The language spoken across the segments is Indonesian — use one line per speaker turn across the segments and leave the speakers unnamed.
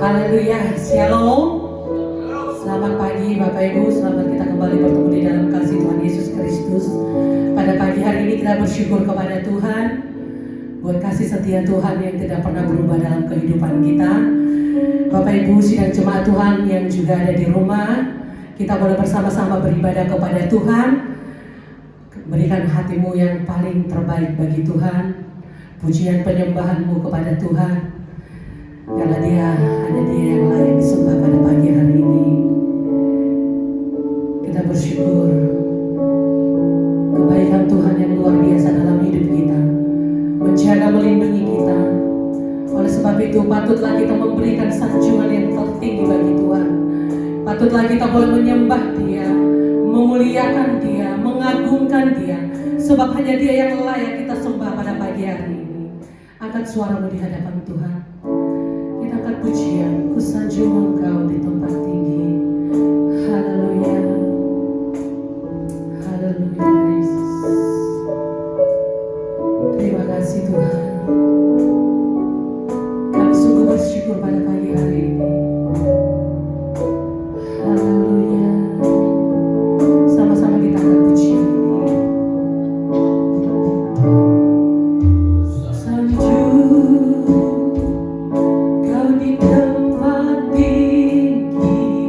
Haleluya, Shalom. Selamat pagi Bapak Ibu, selamat kita kembali bertemu di dalam kasih Tuhan Yesus Kristus. Pada pagi hari ini kita bersyukur kepada Tuhan buat kasih setia Tuhan yang tidak pernah berubah dalam kehidupan kita. Bapak Ibu sidang jemaat Tuhan yang juga ada di rumah, kita boleh bersama-sama beribadah kepada Tuhan. Berikan hatimu yang paling terbaik bagi Tuhan, pujian penyembahanmu kepada Tuhan, karena hanya Dia yang layak disembah pada pagi hari ini. Kita bersyukur kebaikan Tuhan yang luar biasa dalam hidup kita, menjaga melindungi kita. Oleh sebab itu patutlah kita memberikan sanjungan yang tertinggi bagi Tuhan. Patutlah kita boleh menyembah Dia, memuliakan Dia, mengagungkan Dia, sebab hanya Dia yang layak kita sembah pada pagi hari ini. Angkat suaramu di hadapan Tuhan. Kita angkat pujian, ku sanjung Engkau di tempat tinggi. Haleluya. Haleluya Yesus. Terima kasih Tuhan. Kami sungguh bersyukur pada pagi hari ini. Haleluya. Sama-sama kita angkat pujian ini. Sanjung Kau di tempat tinggi.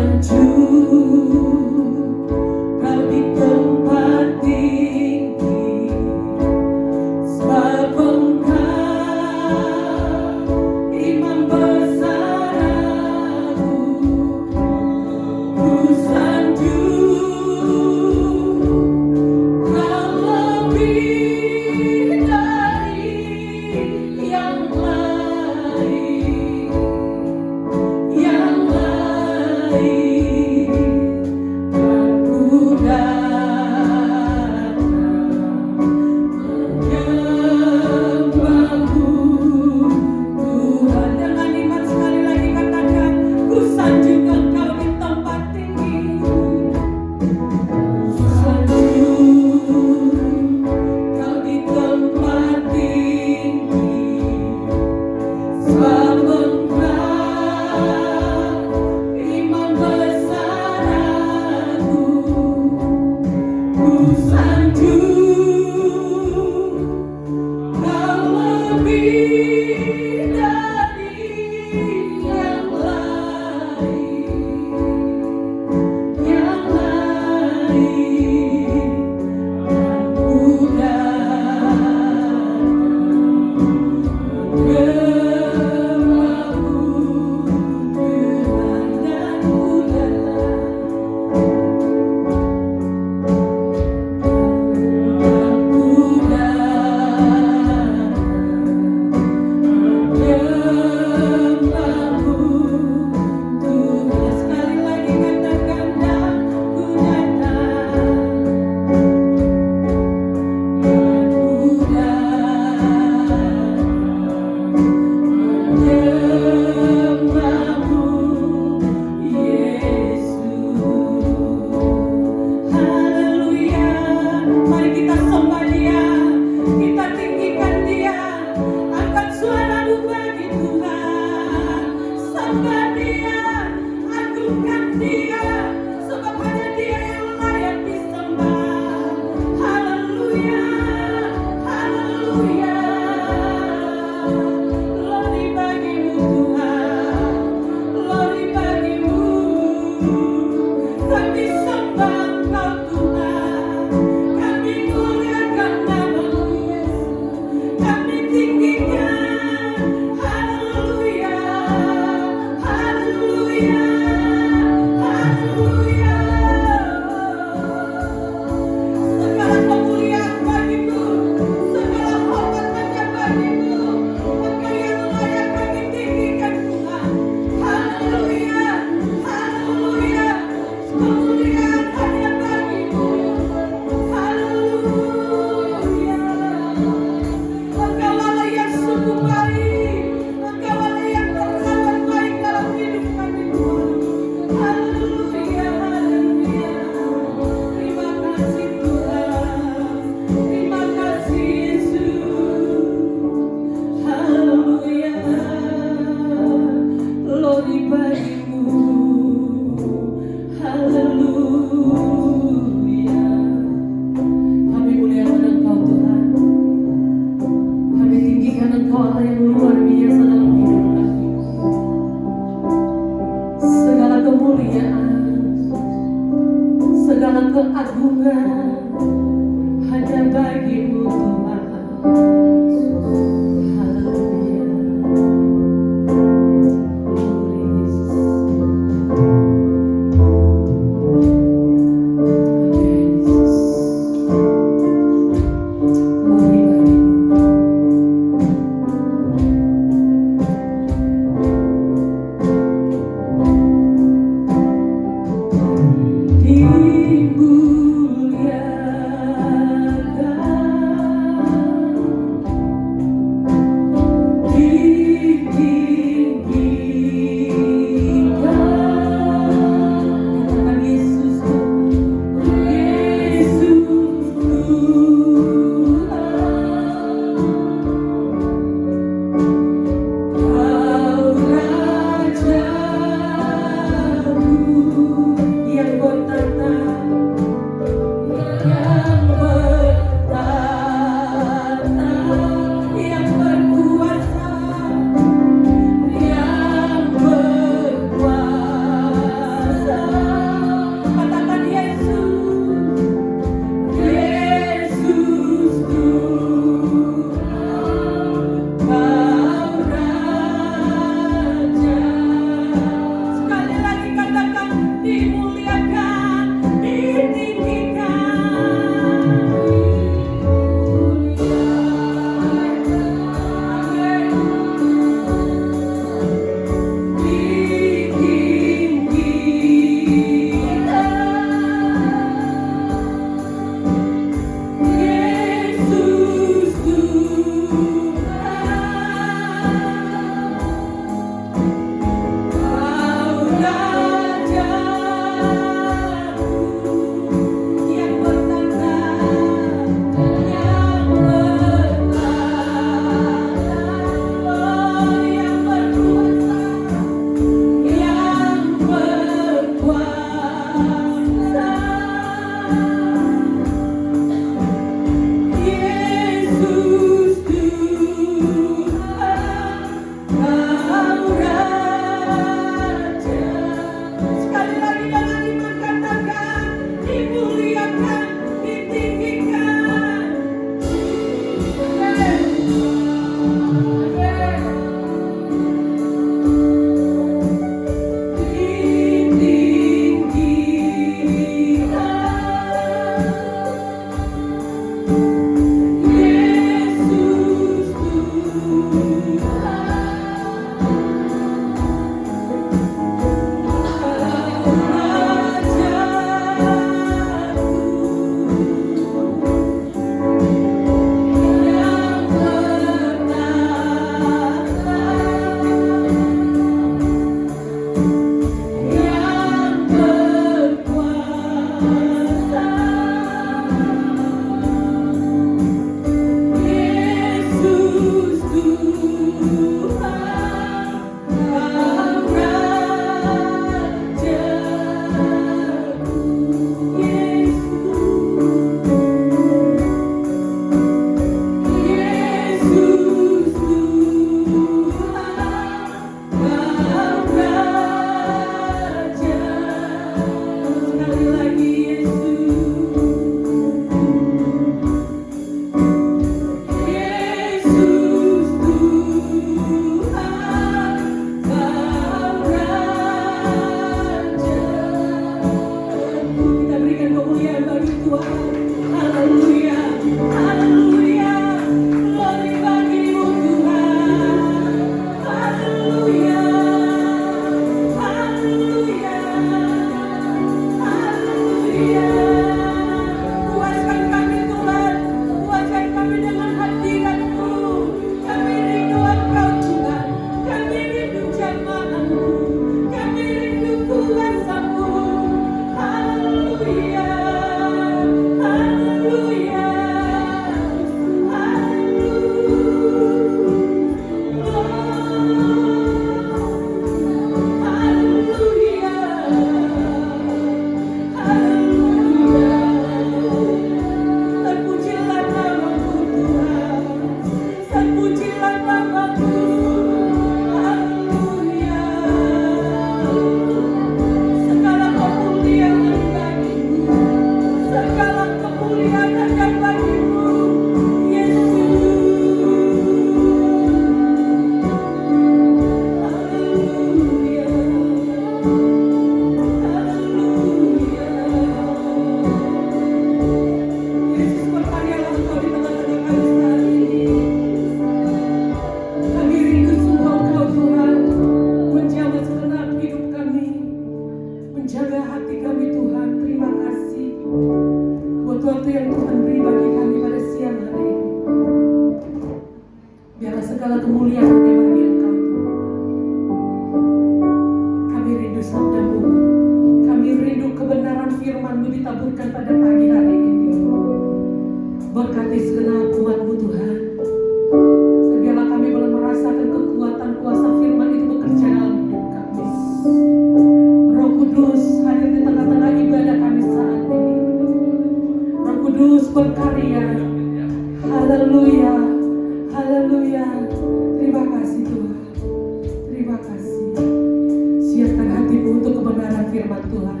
firman Tuhan.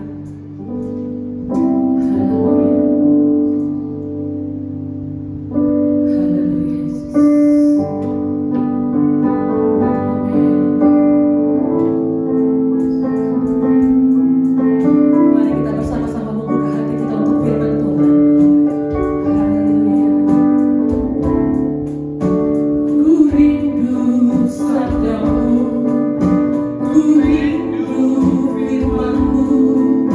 Ku rindu firman-Mu.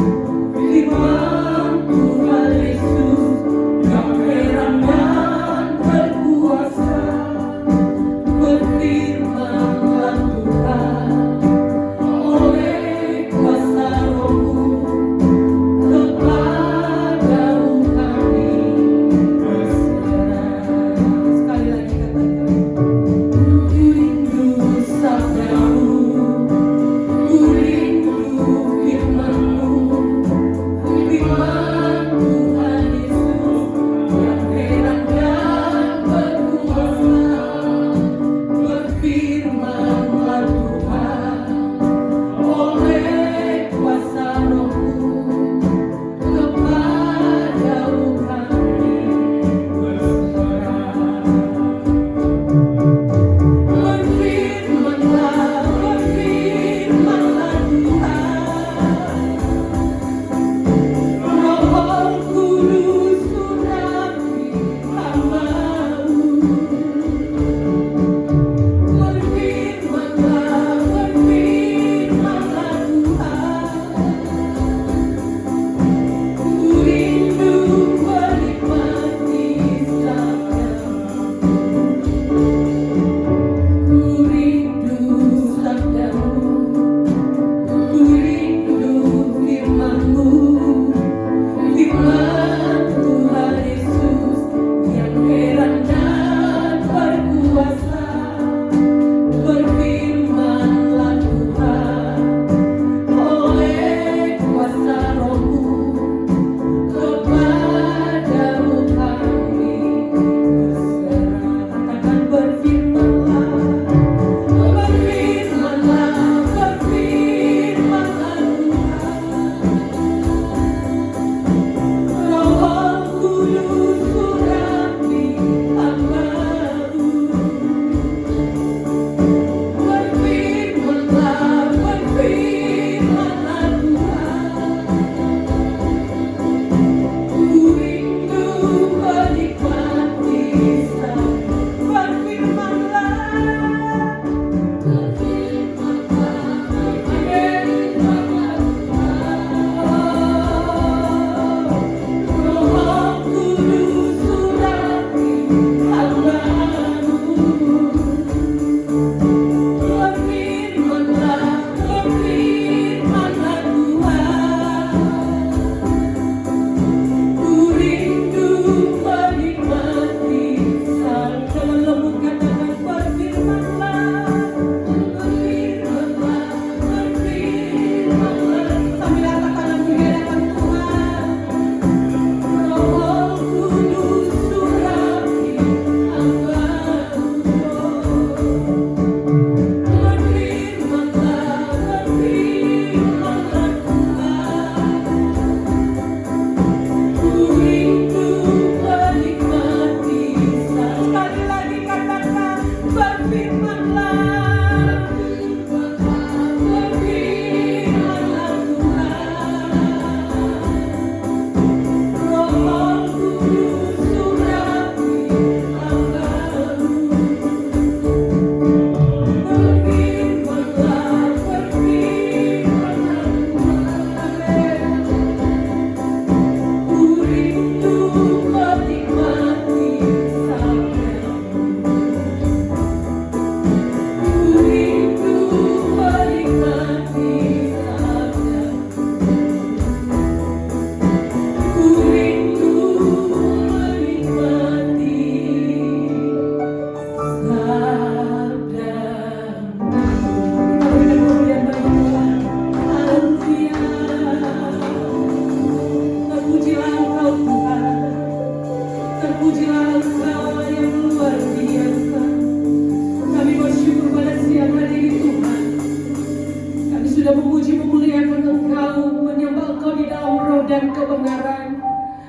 dan kebenaran.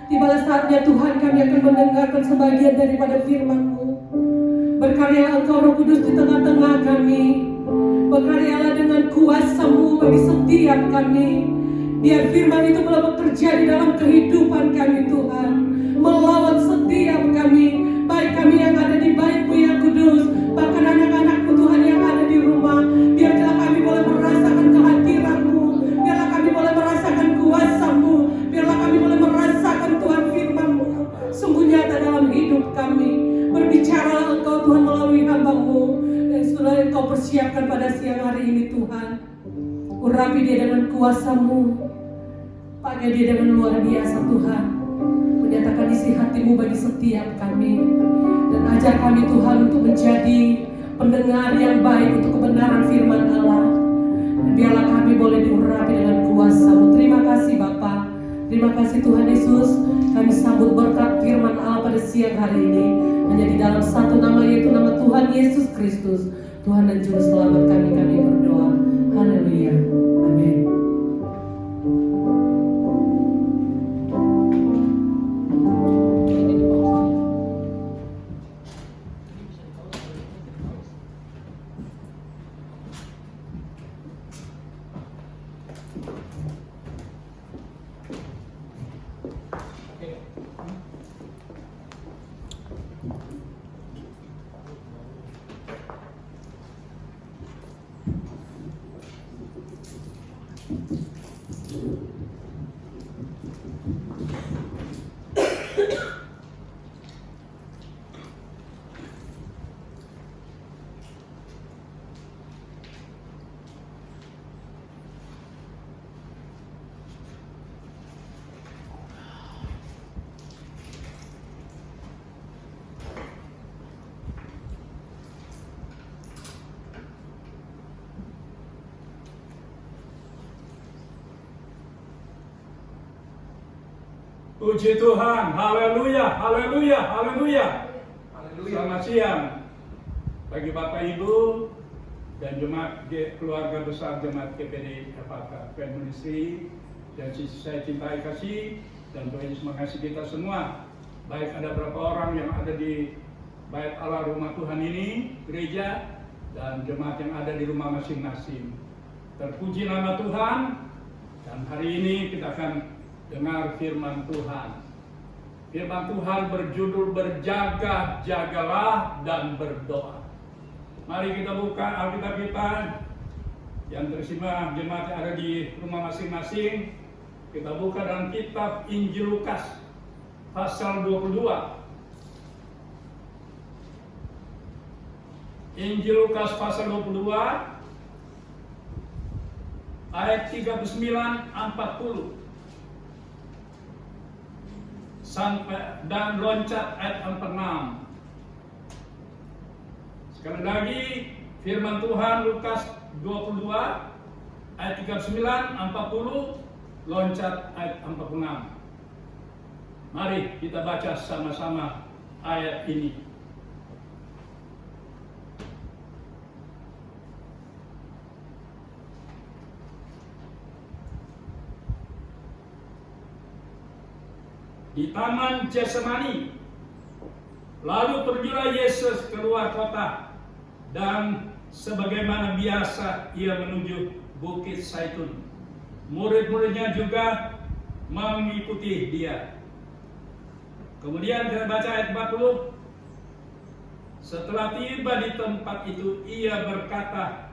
Tibalah saatnya Tuhan kami akan mendengarkan sebagian daripada firman-Mu. Berkaryalah Engkau Roh Kudus di tengah-tengah kami. Berkaryalah dengan kuasa-Mu bagi setiap kami. Biar firman itu boleh bekerja di dalam kehidupan kami Tuhan. Melawan setiap kami, baik kami yang ada di bait-Mu yang kudus, bahkan anak-anak-Mu Tuhan yang ada di rumah. Biarlah kami boleh merasakan kehadiran-Mu. Biarlah kami boleh merasakan kuasa-Mu. Biarlah kami boleh merasakan Tuhan firman-Mu sungguh nyata dalam hidup kami. Berbicaralah Engkau Tuhan melalui hamba-Mu yang sudah Engkau persiapkan pada siang hari ini Tuhan. Urapi dia dengan kuasa-Mu. Pakai dia dengan luar biasa Tuhan. Menyatakan isi hati-Mu bagi setiap kami. Dan ajar kami Tuhan untuk menjadi pendengar yang baik untuk kebenaran firman Allah. Dan biarlah kami boleh diurapi dengan kuasa-Mu. Terima kasih Bapa. Terima kasih Tuhan Yesus. Kami sambut berkat firman Allah pada siang hari ini. Hanya di dalam satu nama, yaitu nama Tuhan Yesus Kristus, Tuhan dan Juru Selamat kami berdoa. Haleluya. Amin.
Puji Tuhan, haleluya, haleluya, haleluya. Selamat siang bagi Bapak Ibu dan jemaat keluarga besar jemaat GPD FAK Ministry dan saya cintai kasih dan Tuhan Yesus mengasihi kita semua. Baik ada berapa orang yang ada di Bait Allah Rumah Tuhan ini, gereja, dan jemaat yang ada di rumah masing-masing. Terpuji nama Tuhan. Dan hari ini kita akan dengar firman Tuhan. Firman Tuhan berjudul berjaga, jagalah dan berdoa. Mari kita buka Alkitab kita yang tersimak jemaat yang ada di rumah masing-masing. Kita buka dalam kitab Injil Lukas pasal 22. Injil Lukas pasal 22 ayat 39 40 sampai dan loncat ayat 46. Sekali lagi firman Tuhan Lukas 22 ayat 39 40 loncat ayat 46. Mari kita baca sama-sama ayat ini. Di Taman Getsemani, lalu pergilah Yesus keluar kota, dan sebagaimana biasa ia menuju Bukit Zaitun. Murid-muridnya juga mengikuti dia. Kemudian kita baca ayat 40. Setelah tiba di tempat itu, ia berkata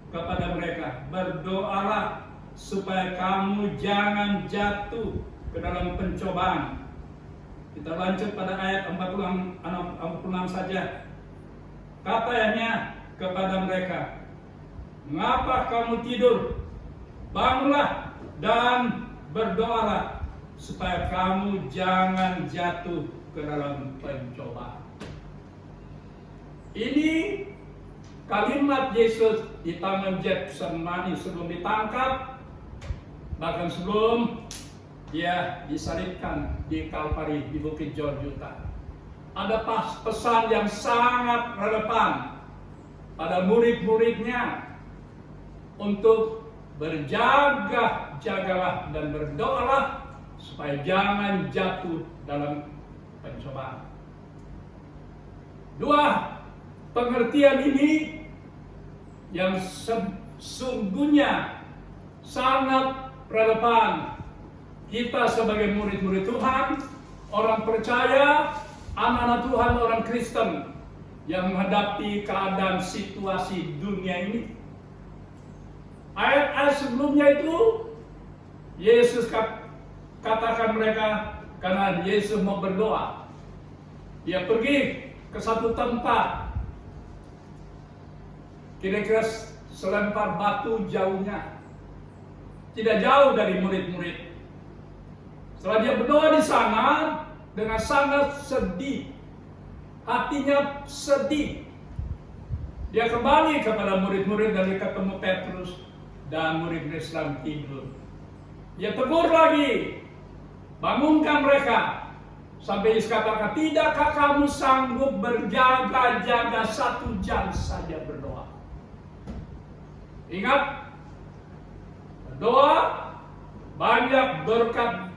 kepada mereka, berdoalah supaya kamu jangan jatuh ke dalam pencobaan. Kita lanjut pada ayat 46 saja. Katanya kepada mereka, mengapa kamu tidur? Bangunlah dan berdoalah supaya kamu jangan jatuh ke dalam pencobaan. Ini kalimat Yesus di Taman Getsemani sebelum ditangkap, bahkan sebelum dia disalibkan di Kalvari di Bukit Golgota. Ada pesan yang sangat relevan pada murid-muridnya untuk berjaga-jagalah dan berdoalah supaya jangan jatuh dalam pencobaan. Dua pengertian ini yang sesungguhnya sangat relevan kita sebagai murid-murid Tuhan, orang percaya, anak-anak Tuhan, orang Kristen yang menghadapi keadaan situasi dunia ini. Ayat-ayat sebelumnya itu Yesus katakan mereka karena Yesus mau berdoa. Dia pergi ke satu tempat, kira-kira selempar batu jauhnya, tidak jauh dari murid-murid. Setelah dia berdoa di sana dengan sangat sedih, hatinya sedih, dia kembali kepada murid-murid dan dia ketemu Petrus dan murid-murid sedang tidur. Dia tegur lagi, bangunkan mereka. Sampai Yesus katakan, tidakkah kamu sanggup berjaga-jaga 1 jam saja berdoa? Ingat, berdoa banyak berkat.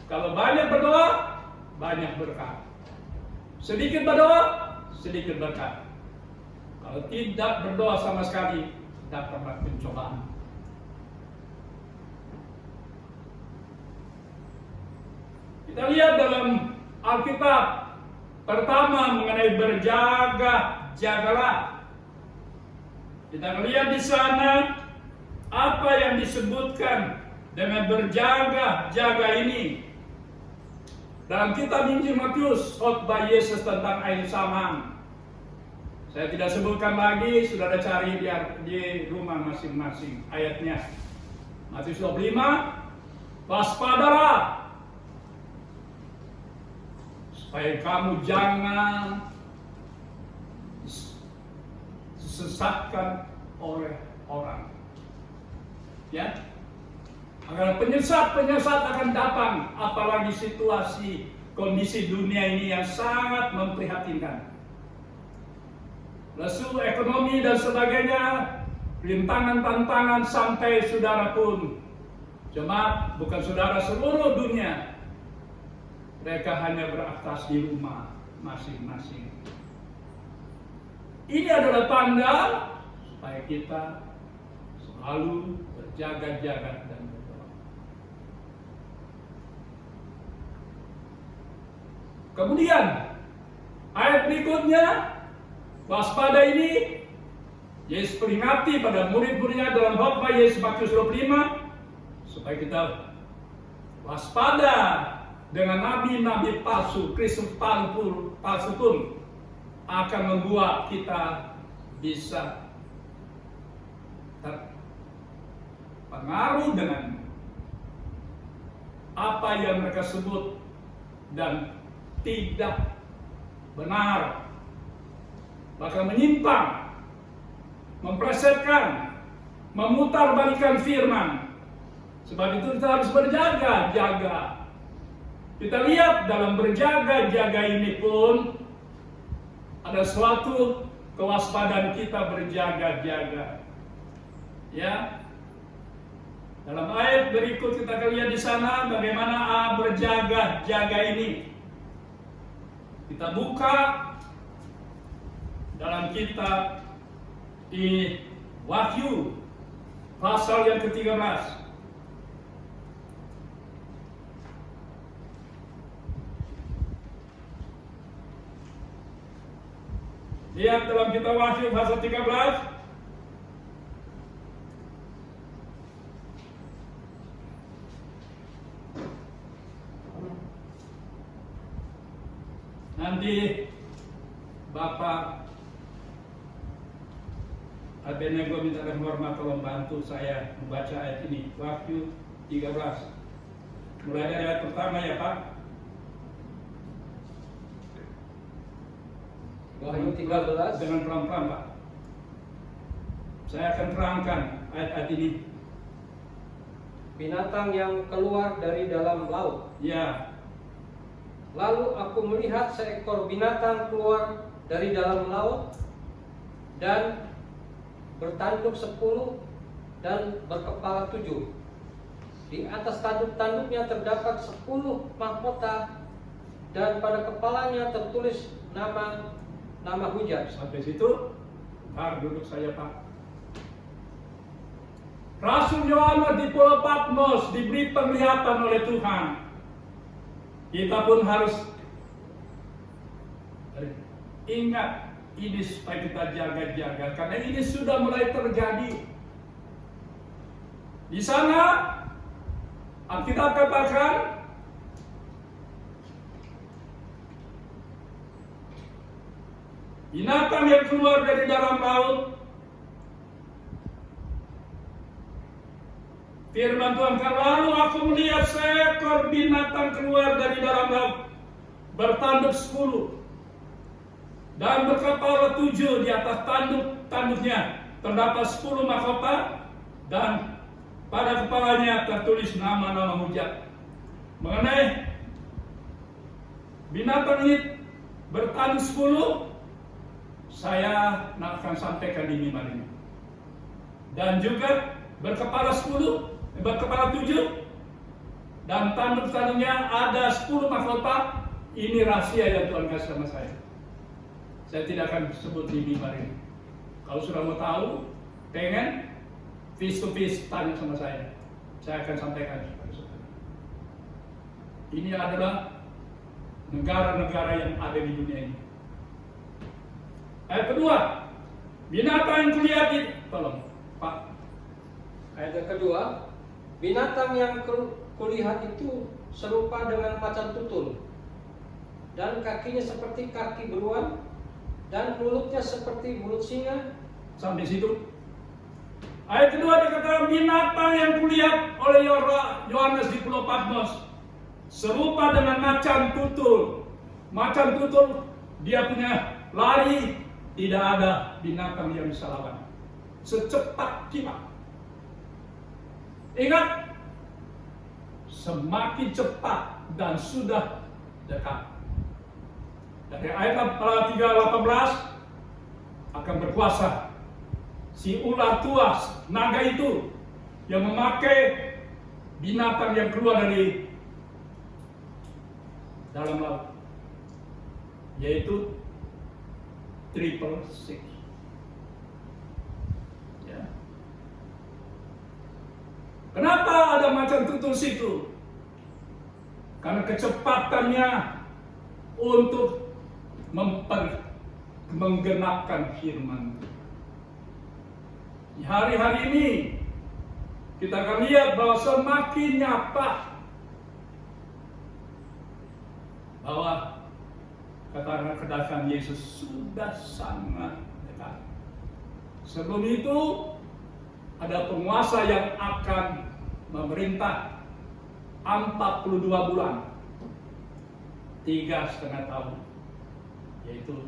Kalau banyak berdoa, banyak berkat. Sedikit berdoa, sedikit berkat. Kalau tidak berdoa sama sekali, datanglah pencobaan. Kita lihat dalam Alkitab pertama mengenai berjaga-jagalah. Kita lihat di sana apa yang disebutkan dengan berjaga-jaga ini. Dalam kitab Injil Matius, khotbah Yesus tentang air samang. Saya tidak sebutkan lagi, saudara cari di rumah masing-masing ayatnya. Matius 25, waspadalah supaya kamu jangan disesatkan oleh orang. Ya, agar penyesat akan datang, apalagi situasi kondisi dunia ini yang sangat memprihatinkan. Lesu ekonomi dan sebagainya, rintangan-tantangan sampai saudara pun, jemaat bukan saudara seluruh dunia, mereka hanya beraktivitas di rumah masing-masing. Ini adalah tanda supaya kita selalu berjaga-jaga dan berdoa. Kemudian ayat berikutnya, waspada ini Yesus peringati pada murid-muridnya dalam khotbah Yesus Matius 25 supaya kita waspada dengan nabi-nabi palsu, Kristus palsu pun akan membuat kita bisa terpengaruh dengan apa yang mereka sebut dan tidak benar, bahkan menyimpang, memplesetkan, memutarbalikkan firman. Sebab itu kita harus berjaga-jaga. Kita lihat dalam berjaga-jaga ini pun ada suatu kewaspadaan kita berjaga-jaga. Ya. Dalam ayat berikut kita akan lihat di sana bagaimana berjaga-jaga ini. Kita buka dalam kitab di Wahyu pasal yang ke-13. Lihat dalam kitab Wahyu pasal 13. Nanti Bapak Abednego minta hormat tolong bantu saya membaca ayat ini. Wahyu 13. Mulai dari ayat pertama ya Pak.
Wahyu 13
dengan pelan-pelan Pak. Saya akan terangkan ayat-ayat ini.
Binatang yang keluar dari dalam laut.
Ya.
Lalu aku melihat seekor binatang keluar dari dalam laut dan bertanduk 10 dan berkepala 7. Di atas tanduk-tanduknya terdapat 10 mahkota dan pada kepalanya tertulis nama hujat.
Sampai situ, ntar duduk saya Pak. Rasul Yohanes di Pulau Patmos diberi penglihatan oleh Tuhan. Kita pun harus ingat ini supaya kita jaga-jaga, karena ini sudah mulai terjadi. Di sana Alkitab katakan binatang yang keluar dari dalam laut. Firman Tuhan, lalu aku melihat seekor binatang keluar dari dalam laut, bertanduk 10 dan berkepala 7. Di atas tanduknya terdapat 10 mahkota dan pada kepalanya tertulis nama-nama hujat. Mengenai binatang ini bertanduk 10, saya akan sampaikan di mimbar ini. Dan juga berkepala 7 dan tanduk-tanduknya ada 10 mahkota. Ini rahasia yang Tuhan kasih sama saya. Saya tidak akan sebut di mimbar ini. Kalau sudah mau tahu, pengen face to face tanya sama saya akan sampaikan kepada saudara. Ini adalah negara-negara yang ada di dunia ini. Ayat kedua, binatang yang kulihat itu, tolong Pak.
Ayat yang kedua, binatang yang kulihat itu serupa dengan macan tutul, dan kakinya seperti kaki beruang, dan mulutnya seperti mulut singa.
Sampai situ. Ayat kedua dikatakan binatang yang kulihat oleh Yohanes di Pulau Patmos serupa dengan macan tutul. Macan tutul dia punya lari, tidak ada binatang yang bisa lawan. Secepat kilat. Ingat, semakin cepat dan sudah dekat. Dari ayat 3:18 akan berkuasa. Si ular tua, naga itu yang memakai binatang yang keluar dari dalam laut, yaitu 666. Ya. Kenapa ada macan tutul situ? Karena kecepatannya untuk menggenapkan firman. Di hari-hari ini kita akan lihat bahwa semakin nyata bahwa kedatangan Yesus sudah sangat dekat. Sebelum itu ada penguasa yang akan memerintah 42 bulan, 3,5 tahun, yaitu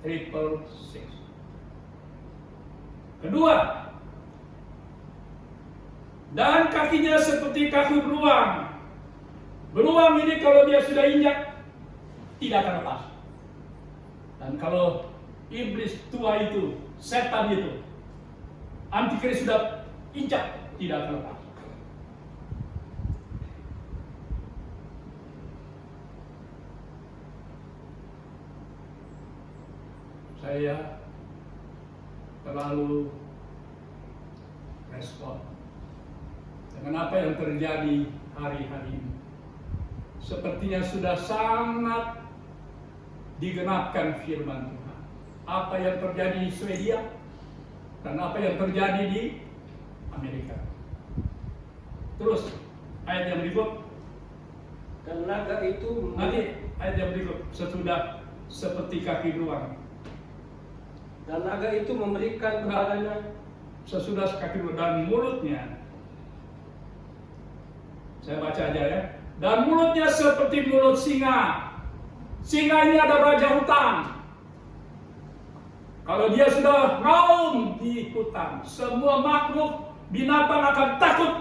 666. Kedua, dan kakinya seperti kaki beruang. Beruang ini kalau dia sudah injak, tidak akan lepas. Dan kalau iblis tua itu, setan itu, antikris sudah injak, tidak akan lepas. Saya terlalu respon dengan apa yang terjadi hari-hari ini. Sepertinya sudah sangat digenapkan firman Tuhan. Apa yang terjadi di Swedia dan apa yang terjadi di Amerika. Terus ayat yang berikut.
Dan naga itu
Nanti ayat yang berikut, sesudah seperti kaki beruang.
Dan naga itu memberikan kepadanya
Sesudah kaki beruang dan mulutnya. Saya baca aja ya. Dan mulutnya seperti mulut singa. Singa ini ada raja hutan. Kalau dia sudah ngaum di hutan, semua makhluk binatang akan takut.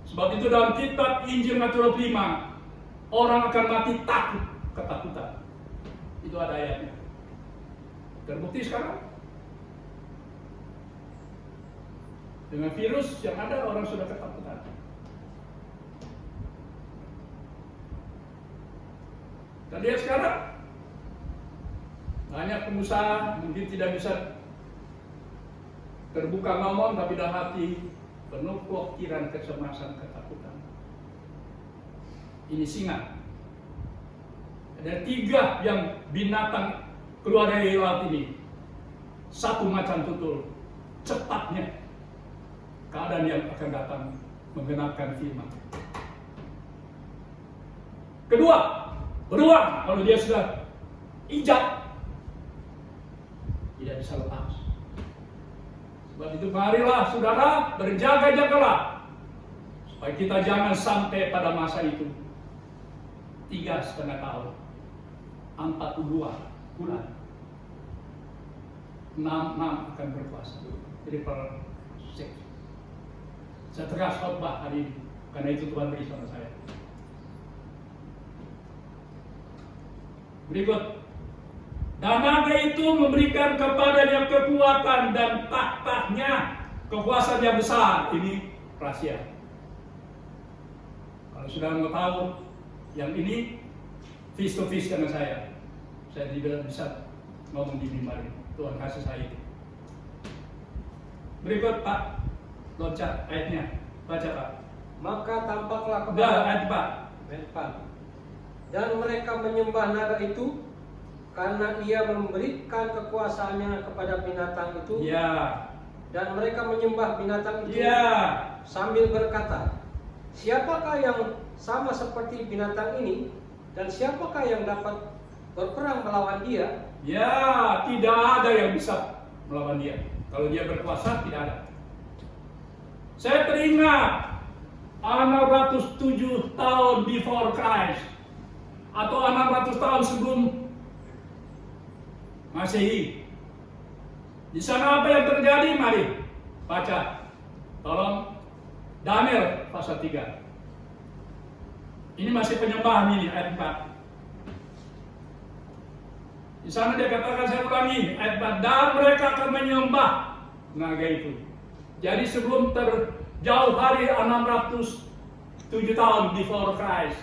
Sebab itu dalam kitab Injil Matius 5, orang akan mati takut, ketakutan. Itu ada ayatnya. Terbukti sekarang. Dengan virus yang ada, orang sudah ketakutan. Dan lihat sekarang, banyak pengusaha mungkin tidak bisa terbuka ngomong, tapi dalam hati penuh kekhawatiran, kecemasan, ketakutan. Ini singa. Ada 3 yang binatang keluar dari laut ini. Satu macan tutul, cepatnya keadaan yang akan datang menggenapkan firman. Kedua, beruang. Kalau dia sudah ijab, tidak bisa lepas. Sebab itu marilah saudara berjaga-jagalah, supaya kita jangan sampai pada masa itu 3,5 tahun, 42 bulan, 6 akan berkuasa. Jadi per 6. Saya tegas khotbah hari ini, karena itu Tuhan beri sama saya. Berikut, dan naga itu memberikan kepadanya kekuatan dan tahtanya kekuasaan yang besar. Ini rahasia. Kalau sudah mau tahu yang ini, face to face dengan saya tidak bisa ngomong di mimbar ini. Tuhan kasih saya itu. Berikut Pak, loncat ayatnya, baca Pak.
Maka tampaklah
Udah, ayat
4. Dan mereka menyembah naga itu karena ia memberikan kekuasaannya kepada binatang itu.
Ya.
Dan mereka menyembah binatang itu sambil berkata, siapakah yang sama seperti binatang ini, dan siapakah yang dapat berperang melawan dia?
Ya, tidak ada yang bisa melawan dia. Kalau dia berkuasa, tidak ada. Saya teringat 607 tahun before Christ, atau 600 tahun sebelum Masehi. Di sana apa yang terjadi? Mari baca. Tolong, Daniel pasal 3. Ini masih penyembahan ini, ayat 4. Di sana dia katakan, saya ulangi, ayat 4. Dan mereka akan menyembah naga itu. Jadi sebelum terjauh hari 607 tahun before Christ,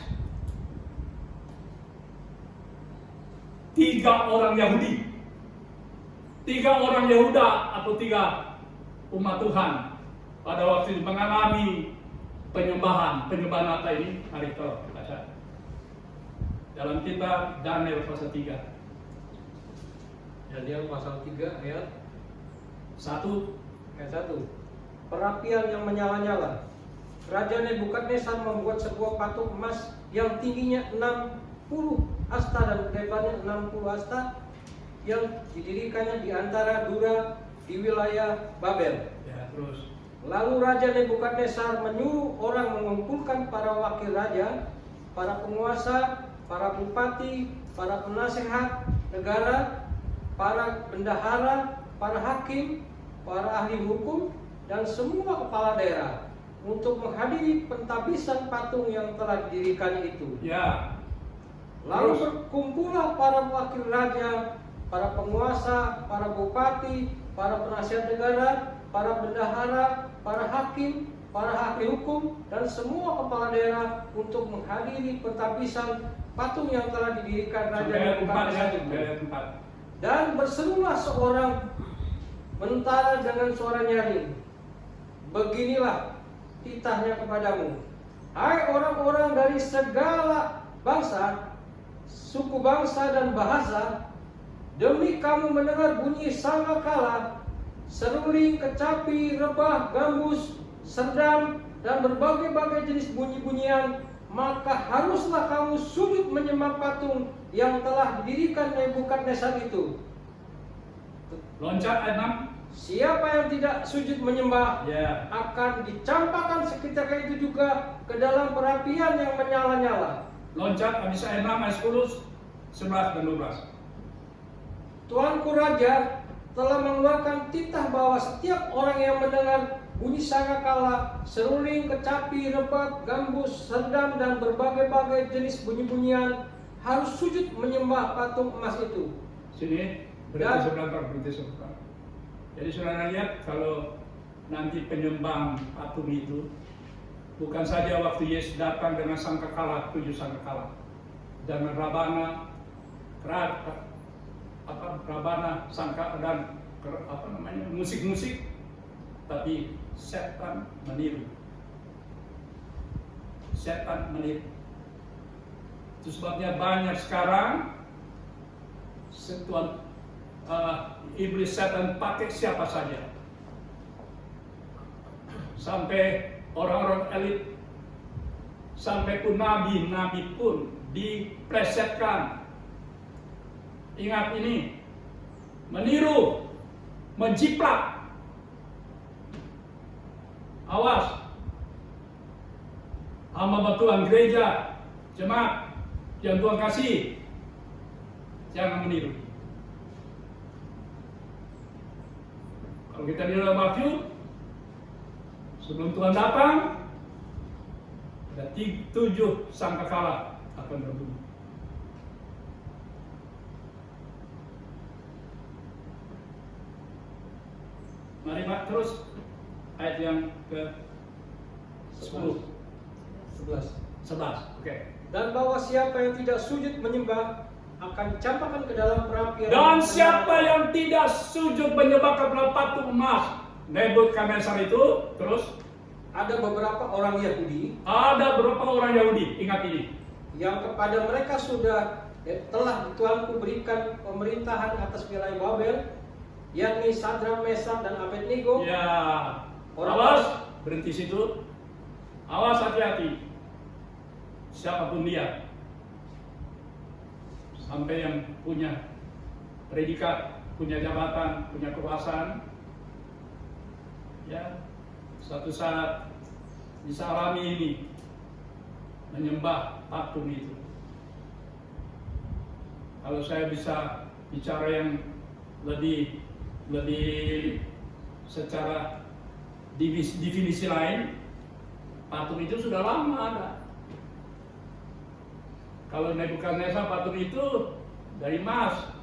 3 orang Yahudi, 3 orang Yehuda atau 3 umat Tuhan pada waktu itu mengalami penyembahan apa ini? Mari tolong baca dalam kitab Daniel pasal 3.
Daniel pasal 3 ayat
1.
Ayat 1. Perapian yang menyala-nyala. Raja Nebukadnezar membuat sebuah patung emas yang tingginya 60 hasta dan lebarnya 60 hasta, yang didirikannya di antara Dura di wilayah Babel.
Ya, terus.
Lalu Raja Nebukadnezar menyuruh orang mengumpulkan para wakil raja, para penguasa, para bupati, para penasehat negara, para bendahara, para hakim, para ahli hukum, dan semua kepala daerah untuk menghadiri pentabisan patung yang telah didirikannya itu.
Ya.
Lalu berkumpullah para wakil raja, para penguasa, para bupati, para penasihat negara, para bendahara, para hakim, para ahli hukum, dan semua kepala daerah untuk menghadiri pentabisan patung yang telah didirikan Raja Nebukadnezar itu. Dan berserulah seorang mentara dengan suara nyaring, beginilah titahnya kepadamu, hai orang-orang dari segala bangsa, suku bangsa dan bahasa, demi kamu mendengar bunyi sangkakala, seruling, kecapi, rebah, gambus, serdam, dan berbagai-bagai jenis bunyi-bunyian, maka haruslah kamu sujud menyembah patung yang telah didirikan Nebukadnezar itu.
Loncat ayat 6.
Siapa yang tidak sujud menyembah akan dicampakkan seketika itu juga ke dalam perapian yang menyala-nyala.
Loncat habis ayat 6, ayat 10, 11 dan 12.
Tuanku Raja telah mengeluarkan titah bahwa setiap orang yang mendengar bunyi sangkakala, seruling, kecapi, rebat, gambus, serdam, dan berbagai-bagai jenis bunyi-bunyian harus sujud menyembah patung emas itu.
Sini, berarti sebelah. Jadi saudara lihat, kalau nanti penyembah patung itu. Bukan saja waktu Yesus datang dengan sangkakala, 7 sangkakala, dengan rabana, sangka dan musik-musik, tapi setan meniru. Setan meniru. Itu sebabnya banyak sekarang iblis setan pakai siapa saja. Sampai orang-orang elit, sampai pun nabi pun diplesetkan. Ingat ini, meniru, menjiplak. Awas, hamba Tuhan gereja, jemaat yang Tuhan kasih, jangan meniru. Kalau kita di dalam Wahyu, sebelum Tuhan datang, ada 7 sangkakala akan berbunyi. Mari Pak, terus ayat yang ke 11. Oke.
Dan bahwa siapa yang tidak sujud menyembah akan dicampakkan ke dalam perapian.
Dan siapa yang tidak sujud menyembah kepada patung emas Nebukadnezar itu, terus
ada beberapa orang Yahudi.
Ada beberapa orang Yahudi, ingat ini,
yang kepada mereka telah Tuhanku berikan pemerintahan atas wilayah Babel, yakni Sadrak, Mesak, dan Abednego.
Ya, awas, berhenti situ. Awas, hati-hati. Siapapun dia, sampai yang punya predikat, punya jabatan, punya kekuasaan, ya, suatu saat bisa alami ini, menyembah patung itu. Kalau saya bisa bicara yang lebih secara definisi lain, patung itu sudah lama ada. Kalau Nebukadnezar patung itu dari emas,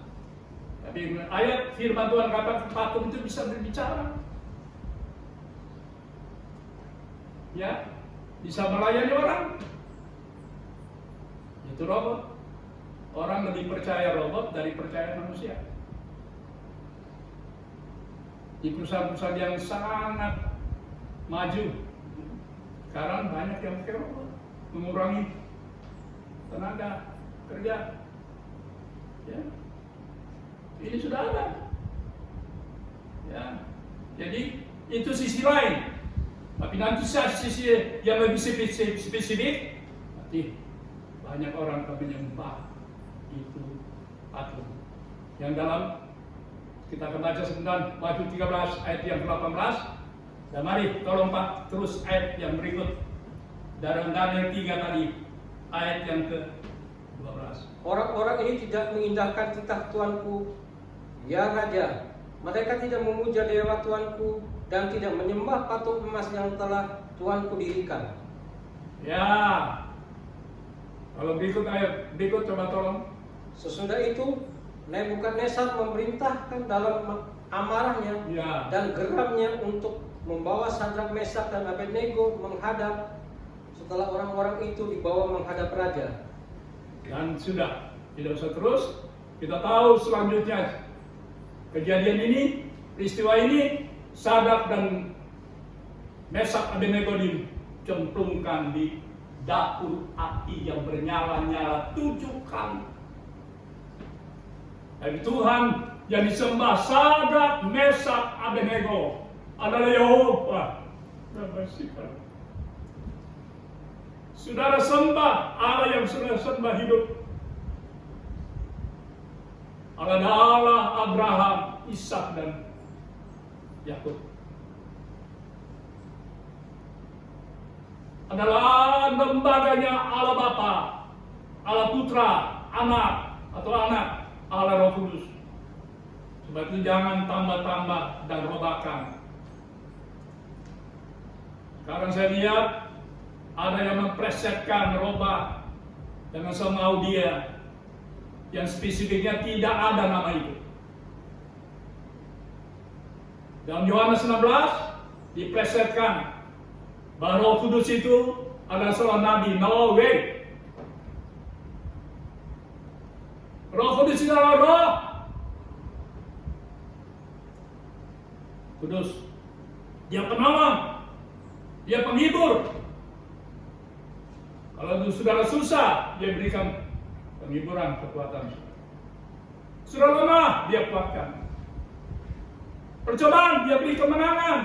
tapi ayat firman Tuhan kata patung itu bisa berbicara, ya, bisa melayani orang. Itu robot. Orang lebih percaya robot dari percaya manusia. Di perusahaan-perusahaan yang sangat maju, sekarang banyak yang pakai robot, mengurangi tenaga kerja. Ya, ini sudah ada. Ya, jadi itu sisi lain. Tapi nanti sisi yang lebih spesifik, nanti banyak orang akan menyembah itu patung. Yang dalam kita akan baca sebentar Wahyu 13 ayat yang ke-18. Dan mari tolong Pak terus ayat yang berikut dari Daniel 3 tadi, ayat yang ke-12.
Orang-orang ini tidak mengindahkan titah Tuanku, ya Raja. Mereka tidak memuja dewa Tuanku dan tidak menyembah patung emas yang telah Tuanku dirikan.
Ya, kalau berikut ayat berikut coba tolong.
Sesudah itu Nebukadnezar memerintahkan dalam amarahnya
Ya.
dan geramnya untuk membawa Sadrak, Mesak, dan Abednego menghadap. Setelah orang-orang itu dibawa menghadap raja.
Dan sudah, tidak usah terus. Kita tahu selanjutnya kejadian ini, peristiwa ini, Sadrak dan Mesak Abednego dicemplungkan di dapur api yang bernyala-nyala 7 kali. Dan Tuhan yang disembah Sadrak, Mesak, Abednego adalah Yehova. Saudara sembah Allah yang sudah sembah hidup. Allah Abraham, Ishak, dan Yakub. Adalah lembaganya Allah Bapa, Allah Putra, Anak atau Anak, Allah Roh Kudus. Sebab itu jangan tambah-tambah dan robakan. Sekarang saya lihat ada yang memplesetkan robah dengan semau dia, yang spesifiknya tidak ada nama itu. Dalam Yohanes 16 diplesetkan bahwa Roh Kudus itu adalah seorang nabi. No way. Roh Kudus itu adalah Roh Kudus. Dia penolong, dia penghibur. Kalau saudara susah, dia berikan penghiburan, kekuatan. Saudara lemah, dia kuatkan. Percobaan, dia beri kemenangan.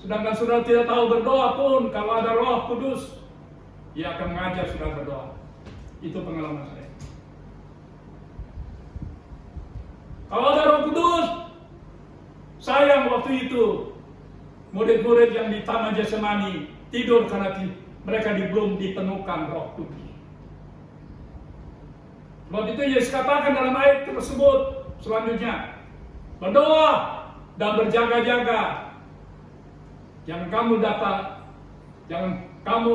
Sedangkan saudara tidak tahu berdoa pun, kalau ada Roh Kudus, dia akan mengajar saudara berdoa. Itu pengalaman saya. Kalau ada Roh Kudus, sayang waktu itu murid-murid yang di Taman Getsemani tidur karena mereka belum dipenuhkan Roh Kudus. Sebab itu Yesus katakan dalam ayat tersebut selanjutnya, berdoa dan berjaga-jaga. Jangan kamu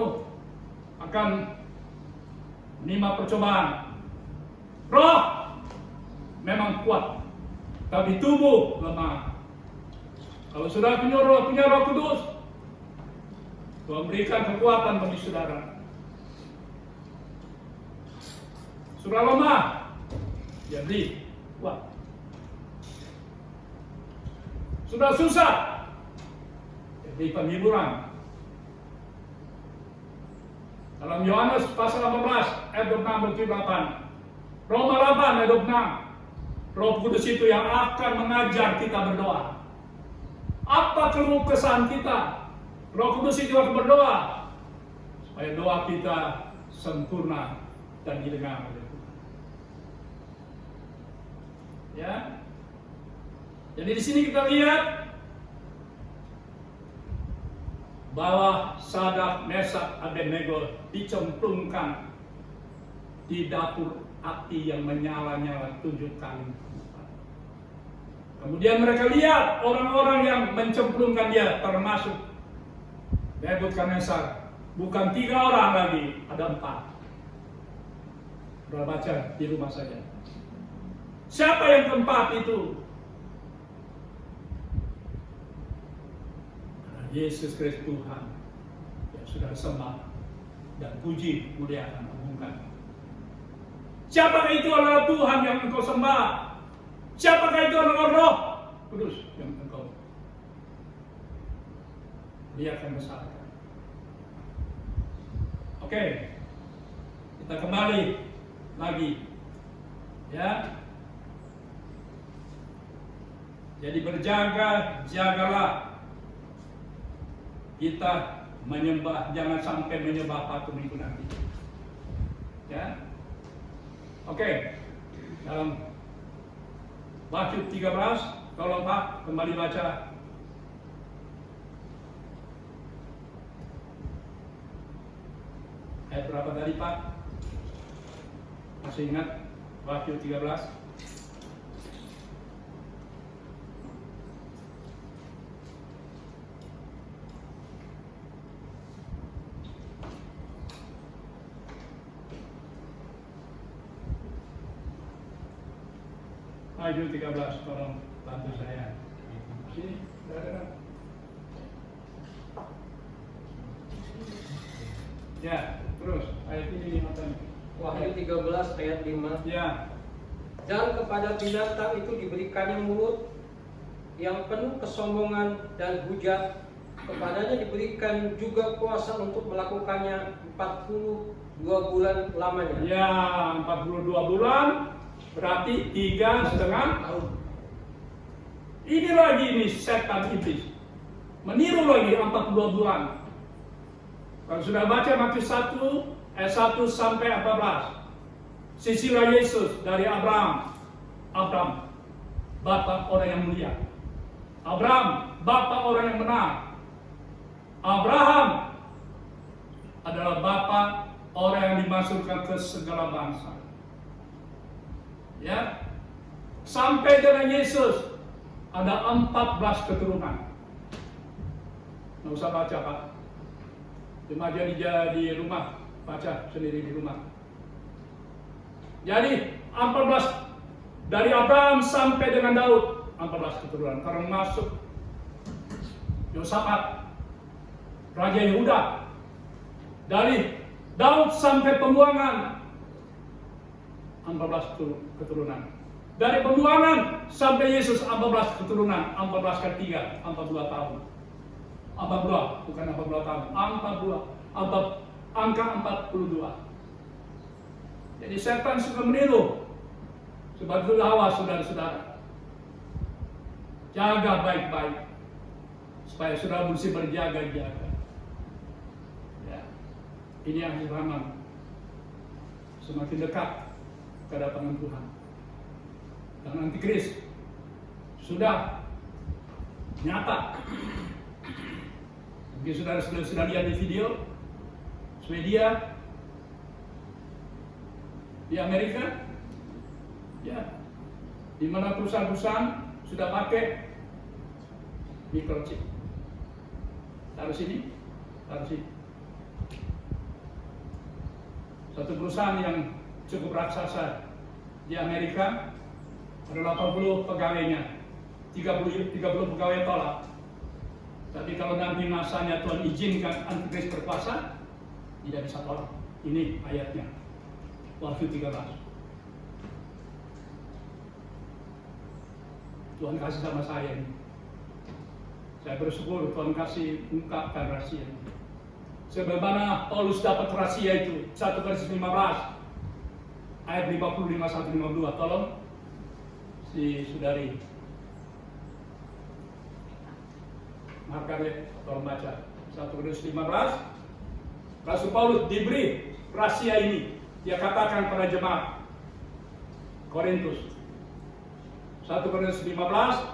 akan menimpa percobaan. Roh memang kuat, tapi tubuh lemah. Kalau saudara punya Roh Kudus, Tuhan berikan kekuatan bagi saudara. Saudara lemah, jadi kuat. Sudah susah, jadi penghiburan. Dalam Yohanes pasal 18 ayat 26-28, Roma 8 ayat 26, Roh Kudus itu yang akan mengajar kita berdoa. Apa keluh kesah kita? Roh Kudus itu akan berdoa supaya doa kita sempurna dan didengar oleh Tuhan. Ya. Jadi di sini kita lihat bahwa Sadrak, Mesak, Abednego dicemplungkan di dapur api yang menyala-nyala 7 kali. Kemudian mereka lihat orang-orang yang mencemplungkan dia, termasuk Nebukadnezar. Bukan 3 orang lagi, ada 4. Sudah baca di rumah saja. Siapa yang keempat itu? Yesus Kristus Tuhan yang sudah sembah dan puji muliakan agungkan. Siapakah itu adalah Tuhan yang engkau sembah? Siapakah itu adalah Roh Kudus yang engkau lihatkan besarkan? Oke, kita kembali lagi, ya. Jadi berjaga-jagalah. Kita menyembah, jangan sampai menyembah patung itu nanti. Ya. Oke. Dalam Wahyu 13, tolong Pak kembali baca. Ayat berapa tadi Pak? Masih ingat Wahyu 13? Wahyu 13, tolong bantu saya. Sini, ada. Ya, terus ayat ini matanya.
Wahyu 13 ayat 5.
Ya.
Dan kepada binatang itu diberikannya mulut yang penuh kesombongan dan hujat. Kepadanya diberikan juga kuasa untuk melakukannya 42 bulan lamanya.
Ya, 42 bulan. Berarti 3,5 tahun. Ini lagi ini setan iblis meniru lagi 42 bulan. Kalau sudah baca Matius 1 ayat 1 sampai 14, sisilah Yesus dari Abraham, bapa orang yang mulia. Abraham, bapa orang yang benar. Abraham adalah bapa orang yang dimasukkan ke segala bangsa. Ya, sampai dengan Yesus ada 14 keturunan. Nggak usah baca Pak, cuma jadi di rumah, baca sendiri di rumah. Jadi 14 dari Abraham sampai dengan Daud, 14 keturunan. Karena masuk Yosafat, Raja Yehuda, dari Daud sampai pembuangan 14 keturunan. Dari pembuangan sampai Yesus 14 keturunan, 14 kali 3, 42 tahun. 42, bukan 42 tahun, 42, angka 42. Jadi setan suka meniru. Sebab itu awas saudara-saudara. Jaga baik-baik. Supaya saudara mesti berjaga-jaga. Ya. Ini yang firman. Semakin dekat kedatangan Tuhan. Dan antikris sudah nyata. Mungkin saudara sudah lihat di video Swedia di Amerika, ya, di mana perusahaan-perusahaan sudah pakai microchip. Taruh sini, taruh sini. Satu perusahaan yang cukup raksasa di Amerika, ada 80 pegawainya, 30 pegawai tolak. Tapi kalau nanti masanya Tuhan izinkan antikris berkuasa, tidak bisa tolak. Ini ayatnya, Wahyu 13. Tuhan kasih sama saya ini. Saya bersyukur Tuhan kasih ungkapkan rahasia ini. Sebagaimana Paulus dapat rahasia itu, 1 Korintus 15 ayat 55-52. Tolong si saudari markarnya, tolong baca 1 Korintus 15. Rasul Paulus diberi rahasia ini. Dia katakan pada jemaat Korintus, 1 Korintus 15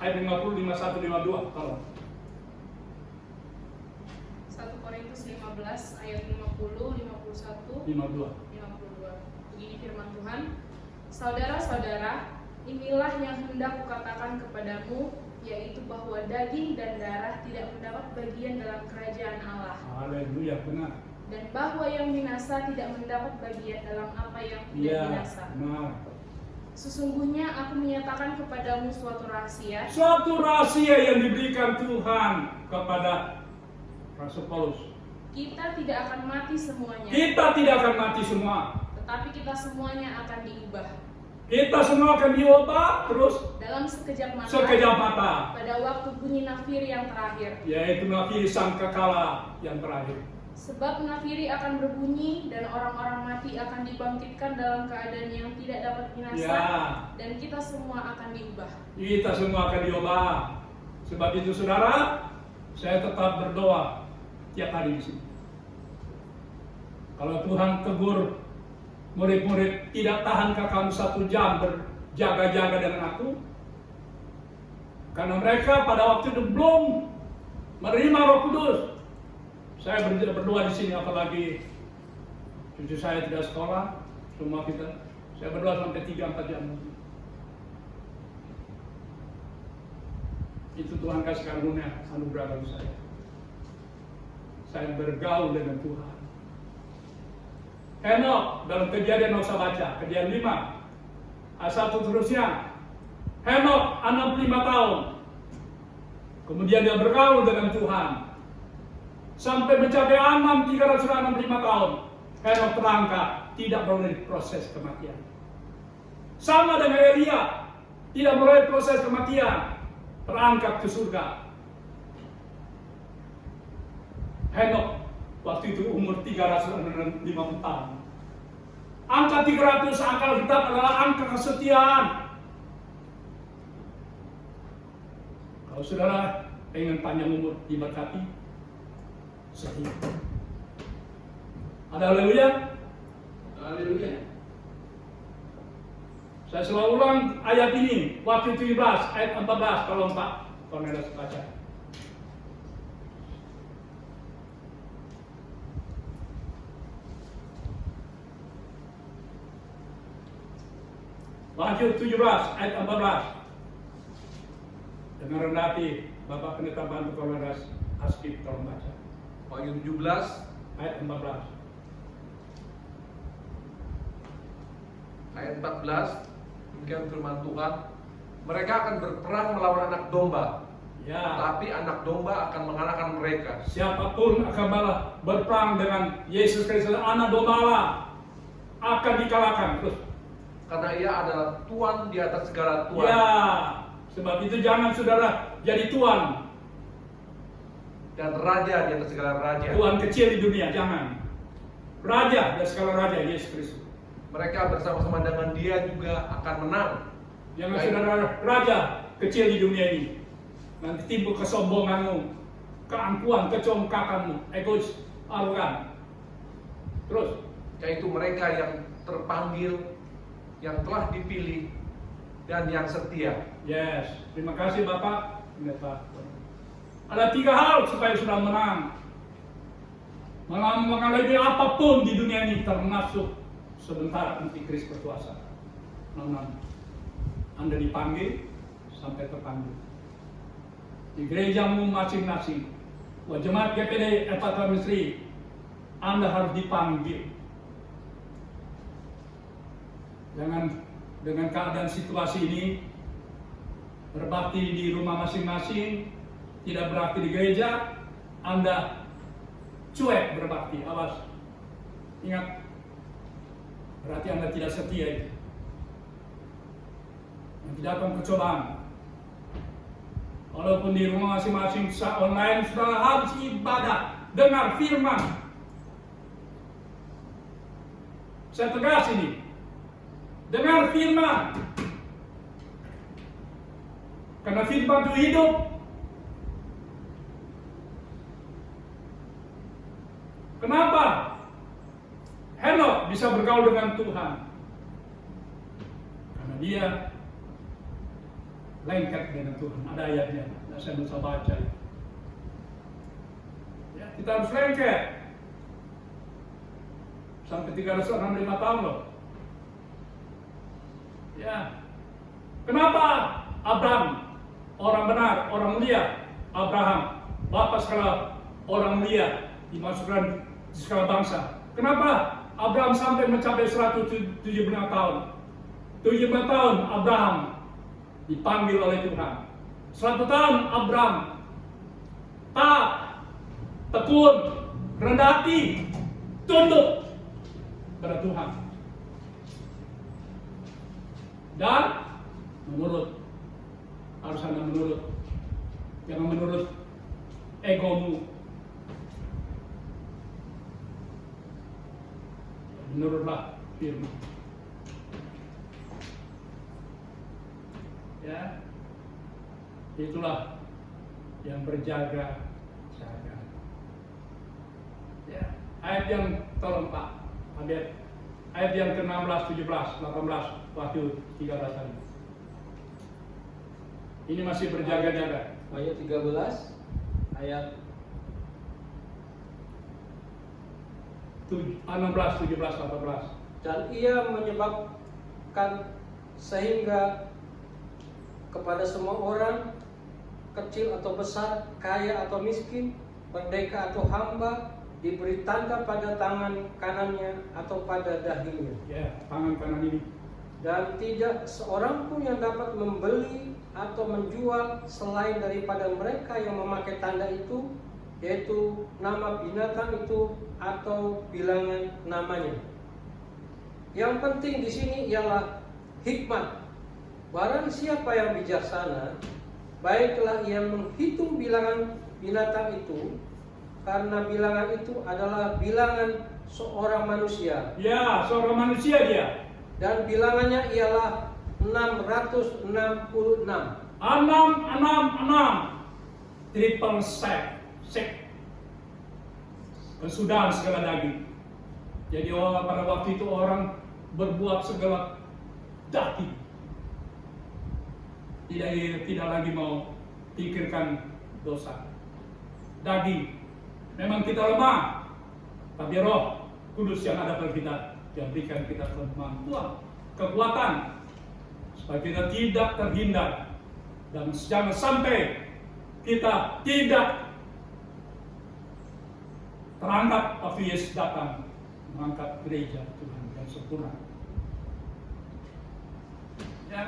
ayat 50-51-52. Tolong.
1 Korintus 15 ayat 50, 51,
52.
52. Begini firman Tuhan, saudara-saudara, inilah yang hendak kukatakan kepadamu, yaitu bahwa daging dan darah tidak mendapat bagian dalam kerajaan Allah.
Haleluya, benar.
Dan bahwa yang binasa tidak mendapat bagian dalam apa yang tidak
Iya,
binasa.
benar.
Sesungguhnya aku menyatakan kepadamu suatu rahasia.
Suatu rahasia yang diberikan Tuhan kepada Rasul Paulus.
Kita tidak akan mati semuanya,
Kita tidak akan mati semua.
tetapi kita semuanya akan diubah
Kita semua akan diubah terus
dalam sekejap mata,
sekejap mata.
pada waktu bunyi nafir yang terakhir.
Yaitu nafiri sangkakala yang terakhir.
Sebab nafiri akan berbunyi dan orang-orang mati akan dibangkitkan dalam keadaan yang tidak dapat binasa,
Ya,
dan kita semua akan diubah.
kita semua akan diubah. Sebab itu saudara, saya tetap berdoa tiap hari di sini. Kalau Tuhan tegur murid-murid, tidak tahankah kamu 1 jam berjaga-jaga dengan aku? Karena mereka pada waktu itu belum menerima Roh Kudus. Saya berdoa di sini, apalagi cucu saya tidak sekolah, semua kita. Saya berdoa sampai 3-4 jam. Itu Tuhan kasih karunia, anugerah bagi saya. Saya bergaul dengan Tuhan. Henok dalam Kejadian, nggak usah baca, Kejadian 5 ayat 1 terusnya. Henok 65 tahun. Kemudian dia bergaul dengan Tuhan sampai mencapai 365 tahun. Henok terangkat, tidak melalui proses kematian. Sama dengan Elia, tidak melalui proses kematian, terangkat ke surga. Henok waktu itu umur 350 tahun. Angka 300 angka Alkitab adalah angka kesetiaan. Kalau saudara ingin panjang umur diberkati, setia. Ada haleluya?
Haleluya.
Saya selalu ulang ayat ini, Wahyu 17 ayat 14, kalau 4, Cornelius baca. Wahyu 17 ayat 14. Dengan rendah hati, Bapak Pendeta bantu Cornelius Askip, tolong baca.
Wahyu 17
Ayat 14.
ayat 14. Demikian firman Tuhan, Mereka akan berperang melawan anak domba,
Ya,
tapi anak domba akan mengalahkan mereka.
siapapun akan berperang dengan Yesus Kristus, anak domba Allah, akan dikalahkan. Terus,
Karena ia adalah Tuhan di atas segala Tuhan.
ya, sebab itu jangan saudara jadi tuan,
Dan Raja di atas segala Raja.
tuan kecil di dunia, jangan. Raja dan segala raja, Yesus Kristus.
Mereka bersama-sama dengan dia juga akan menang.
Jangan
Baik.
saudara raja kecil di dunia ini. Nanti timbul kesombonganmu, keangkuhan, kecongkakanmu, egois, arogan. Terus,
Yaitu mereka yang terpanggil, yang telah dipilih, dan yang setia.
yes, terima kasih Bapak. Ingat Pak. Ada 3 hal supaya sudah menang. Menghadapi apapun di dunia ini, termasuk sebentar antikris berkuasa. Nomor 6. Anda dipanggil sampai terpanggil. Di gerejamu masing-masing, jemaat GPD Epatra Misteri, Anda harus dipanggil. Jangan dengan keadaan situasi ini berbakti di rumah masing-masing, tidak berbakti di gereja, Anda cuek berbakti. Awas, ingat, berarti Anda tidak setia. Nanti datang percobaan. Walaupun di rumah masing-masing online sudah harus ibadah, dengar firman. Saya tegas ini, dengar firman. Karena firman itu hidup. Kenapa Henok bisa bergaul dengan Tuhan? Karena dia lengket dengan Tuhan. Ada ayatnya, saya bisa baca. Ya, kita harus lengket. Sampai 365 tahun loh. Ya. Kenapa Abraham, orang benar, orang mulia, Abraham, bapak segala orang mulia, dimasukkan di segala bangsa. Kenapa Abraham sampai mencapai 175 tahun? 75 tahun Abraham dipanggil oleh Tuhan. 100 tahun Abraham taat, tekun, rendah hati, tunduk pada Tuhan. Dan menurut, harus Anda menurut. Jangan menurut egomu. Menurutlah firman. Ya, itulah yang berjaga. Ya, ayat yang tolong Pak, ayat yang ke-16, 17, 18, Wahyu 13 tadi. Ini masih berjaga-jaga.
Ayat 13, ayat
16, 17, 18.
dan ia menyebabkan sehingga kepada semua orang, kecil atau besar, kaya atau miskin, merdeka atau hamba, diberi tanda pada tangan kanannya atau pada dahinya.
Ya, tangan kanan ini.
Dan tidak seorang pun yang dapat membeli atau menjual selain daripada mereka yang memakai tanda itu, yaitu nama binatang itu atau bilangan namanya. Yang penting di sini ialah hikmat. Barang siapa yang bijaksana, baiklah ia menghitung bilangan binatang itu, karena bilangan itu adalah bilangan seorang manusia.
Ya, seorang manusia dia.
Dan bilangannya ialah 666.
666. Triple sek. Kesudahan segala daging. Jadi pada waktu itu orang berbuat segala daging. Tidak lagi mau pikirkan dosa. Daging. Memang kita lemah, tapi Roh Kudus yang ada pada kita yang berikan kita kemampuan, kekuatan supaya kita tidak terhindar dan jangan sampai kita tidak terangkat waktu Yesus datang mengangkat gereja Tuhan yang sempurna. Ya.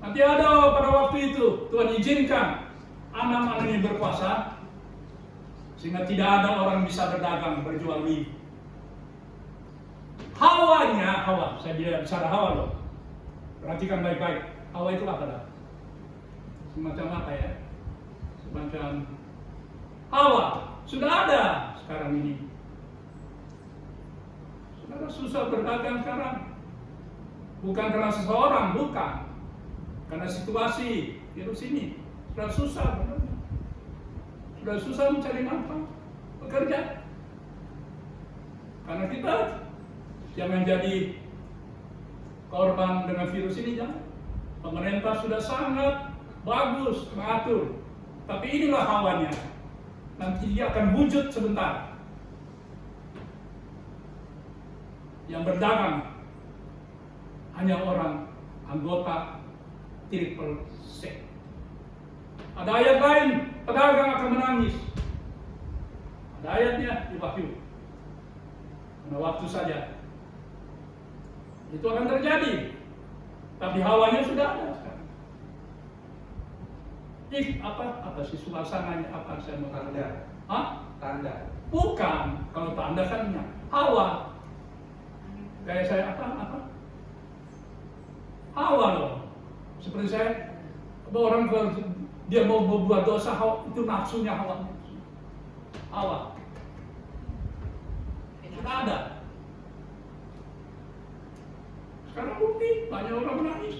Nanti ada pada waktu itu Tuhan izinkan anak-anak ini berkuasa, sehingga tidak ada orang bisa berdagang, berjual beli. Hawa, saya bicara Hawa loh. Perhatikan baik-baik. Hawa itu apa dah? Semacam apa ya? Semacam Hawa. Sudah ada sekarang ini. Saudara susah berdagang sekarang. Bukan karena seseorang, bukan. Karena situasi virus ini. Sudah susah berdagang. Sudah susah mencari nafkah, bekerja. Karena kita jangan jadi korban dengan virus ini, jangan. Pemerintah sudah sangat bagus mengatur, tapi inilah hawanya. Nanti dia akan wujud sebentar. Yang berdagang hanya orang anggota Triple C. Ada ayat lain, pedagang akan menangis. Ada ayatnya di Wahyu. Karena waktu saja itu akan terjadi. Tapi hawanya sudah ada sekarang. Apa sih suasananya? Apa saya mau
Tanda.
Hah?
Tanda.
Bukan. Kalau tanda kan hawa. Kayak saya apa? Hawa loh. Seperti saya, orang dia mau berbuat dosa, itu nafsunya hawa. Hawa. Sudah ada. Sekarang bukti, banyak orang menangis.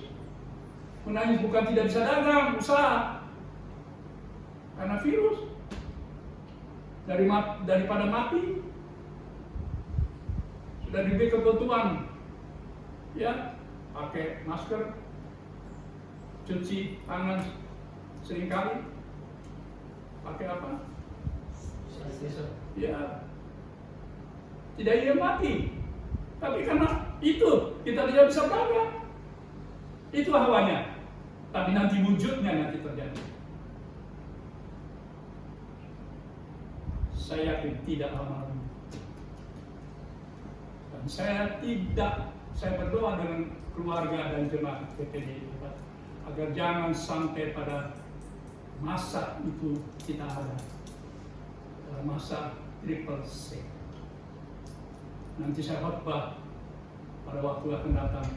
Menangis bukan tidak bisa dagang, usaha. Karena virus. Daripada mati. Sudah diberi kebutuhan. Ya, pakai masker. Cuci tangan seringkali. Pakai apa? Ya. Tidak ingin mati. Tapi karena itu kita tidak bisa dagang. Itu hawanya. Tapi nanti wujudnya nanti terjadi. Saya yakin tidak lama lagi. Dan saya berdoa dengan keluarga dan jemaat PPD agar jangan sampai pada masa itu kita ada. Masa Triple C. Nanti saya khotbah pada waktu akan datang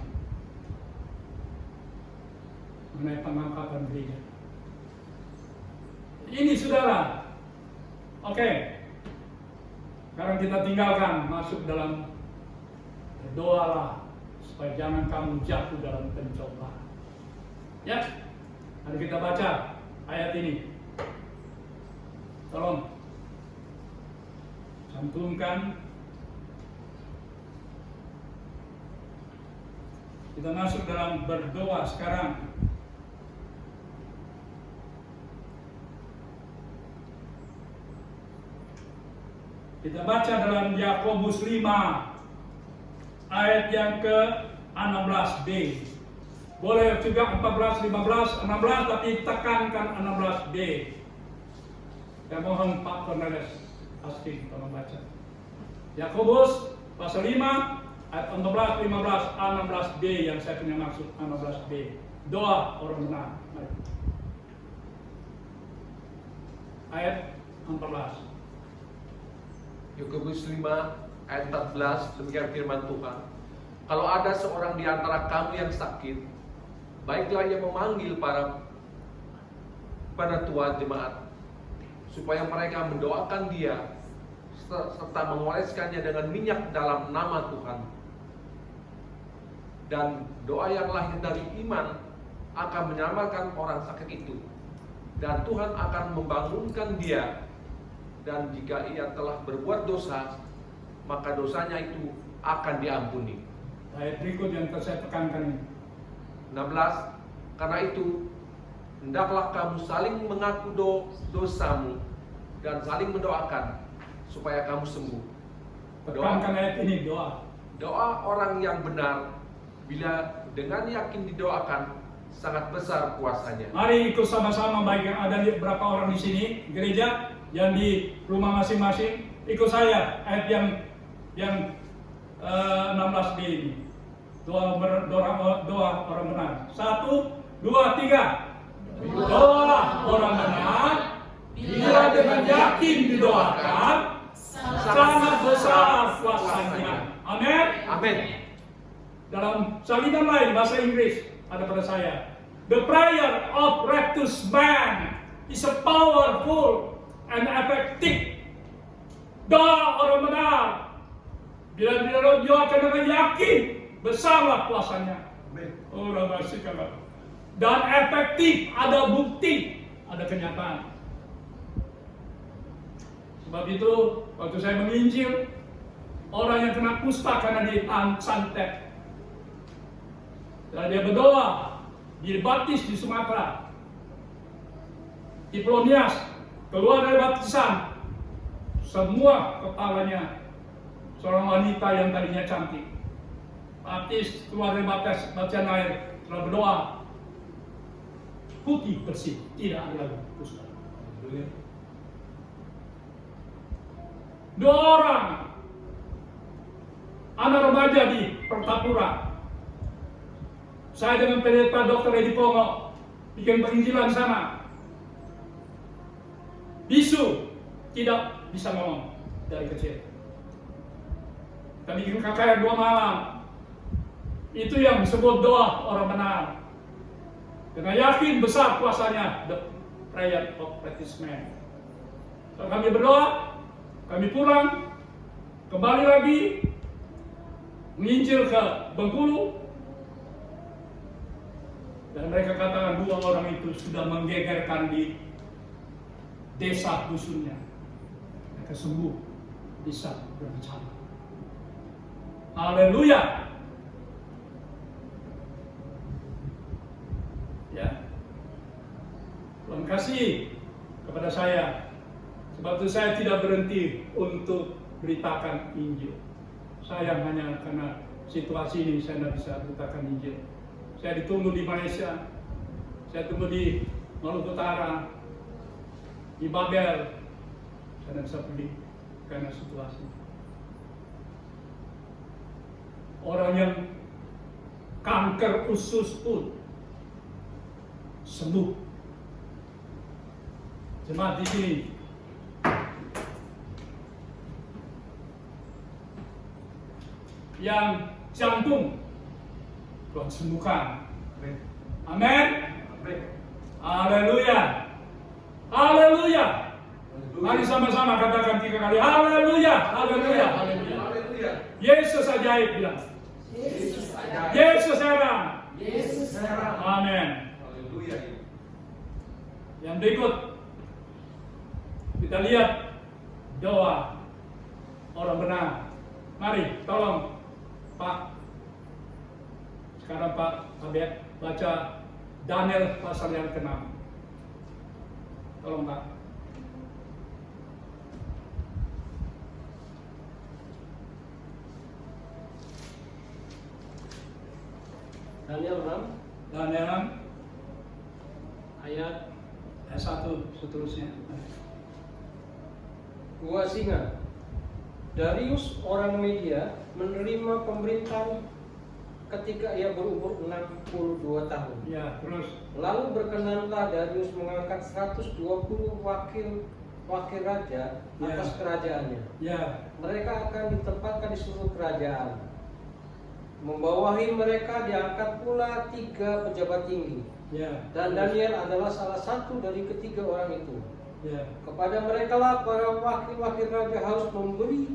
mengenai pengangkatan gereja. Ini saudara. Oke. Sekarang kita tinggalkan masuk dalam berdoalah supaya jangan kamu jatuh dalam pencobaan. Ya. Mari kita baca ayat ini. Tolong cantumkan. Kita masuk dalam berdoa sekarang. Kita baca dalam Yakobus 5 ayat yang ke-16b. Boleh juga 14, 15, 16 tapi tekankan 16b. Saya mohon Pak Cornelis Asking tolong baca. Yakobus pasal 5 ayat 14, 15, 16b yang saya punya maksud 16b. Doa orang benar. Ayat 14.
Yakobus 5 ayat 14, demikian firman Tuhan. Kalau ada seorang di antara kamu yang sakit, baiklah ia memanggil pada tua jemaat, supaya mereka mendoakan dia serta mengoleskannya dengan minyak dalam nama Tuhan. Dan doa yang lahir dari iman akan menyelamatkan orang sakit itu, dan Tuhan akan membangunkan dia. Dan jika ia telah berbuat dosa, maka dosanya itu akan diampuni.
Ayat berikut yang saya tekankan ini.
16. Karena itu hendaklah kamu saling mengaku dosamu dan saling mendoakan supaya kamu sembuh.
Tekankan ayat ini, doa.
Doa orang yang benar bila dengan yakin didoakan sangat besar kuasanya.
Mari ikut sama-sama, baik yang ada berapa orang di sini gereja, yang di rumah masing-masing, ikut saya ayat yang 16b ini. Doa orang benar. 1, 2, 2, 3. Doa orang benar bila dengan yakin didoakan sangat besar kuasanya. Amin.
Amin.
Dalam salinan lain bahasa Inggris ada pada saya. The prayer of righteous man is a powerful and effective. Doa orang benar bila didoakan dengan yakin besarlah kuasanya. Orang bersikap dan efektif, ada bukti, ada kenyataan. Sebab itu waktu saya menginjil orang yang kena kusta karena disantet, dan dia berdoa, dibaptis di Sumatera, di Polonias, keluar dari baptisan, semua kepalanya seorang wanita yang tadinya cantik, baptis, keluar dari baptisan air, setelah berdoa, putih bersih, tidak ada lagi kusta. Dua orang anak remaja di Pertapura. Saya dengan pendeta Dr. Edi Pongo bikin penginjilan sana. Bisu tidak bisa ngomong dari kecil. Kami bikin KKR 2 malam. Itu yang disebut doa orang benar. Dengan yakin besar kuasanya, the prayer of righteous man. So, kami berdoa, kami pulang, kembali lagi, menginjil ke Bengkulu, dan mereka katakan 2 orang itu sudah menggegerkan di desa dusunnya. Mereka sembuh, bisa berbicara. Haleluya. Ya, Tuhan kasih kepada saya. Sebab itu saya tidak berhenti untuk beritakan Injil. Sayang hanya karena situasi ini saya tidak bisa beritakan Injil. Saya ditunggu di Malaysia, saya tunggu di Maluku Utara, di Babel. Saya tidak bisa pergi karena situasi. Orang yang kanker usus pun sembuh. Jemaat di sini, yang jantung Tuhan sembuhkan. Amin. Haleluya. Haleluya. Mari sama-sama katakan 3 kali. Haleluya. Haleluya. Haleluya. Yesus ajaib bilang. Yesus heran. Amin. Yang berikut kita lihat doa orang benar. Mari tolong Pak. Sekarang Pak Kabet baca Daniel pasal yang ke-6. Tolong Pak.
Daniel 6
Daniel 6
ayat
1 seterusnya.
2 singa. Darius orang Media menerima pemerintahan ketika ia berumur 62 tahun.
Ya, terus.
Lalu berkenanlah Darius mengangkat 120 wakil raja atas kerajaannya.
Ya.
Mereka akan ditempatkan di seluruh kerajaan. Membawahi mereka diangkat pula 3 pejabat tinggi.
Ya.
Dan Daniel adalah salah satu dari ketiga orang itu.
Ya.
Kepada mereka lah para wakil-wakil raja harus memberi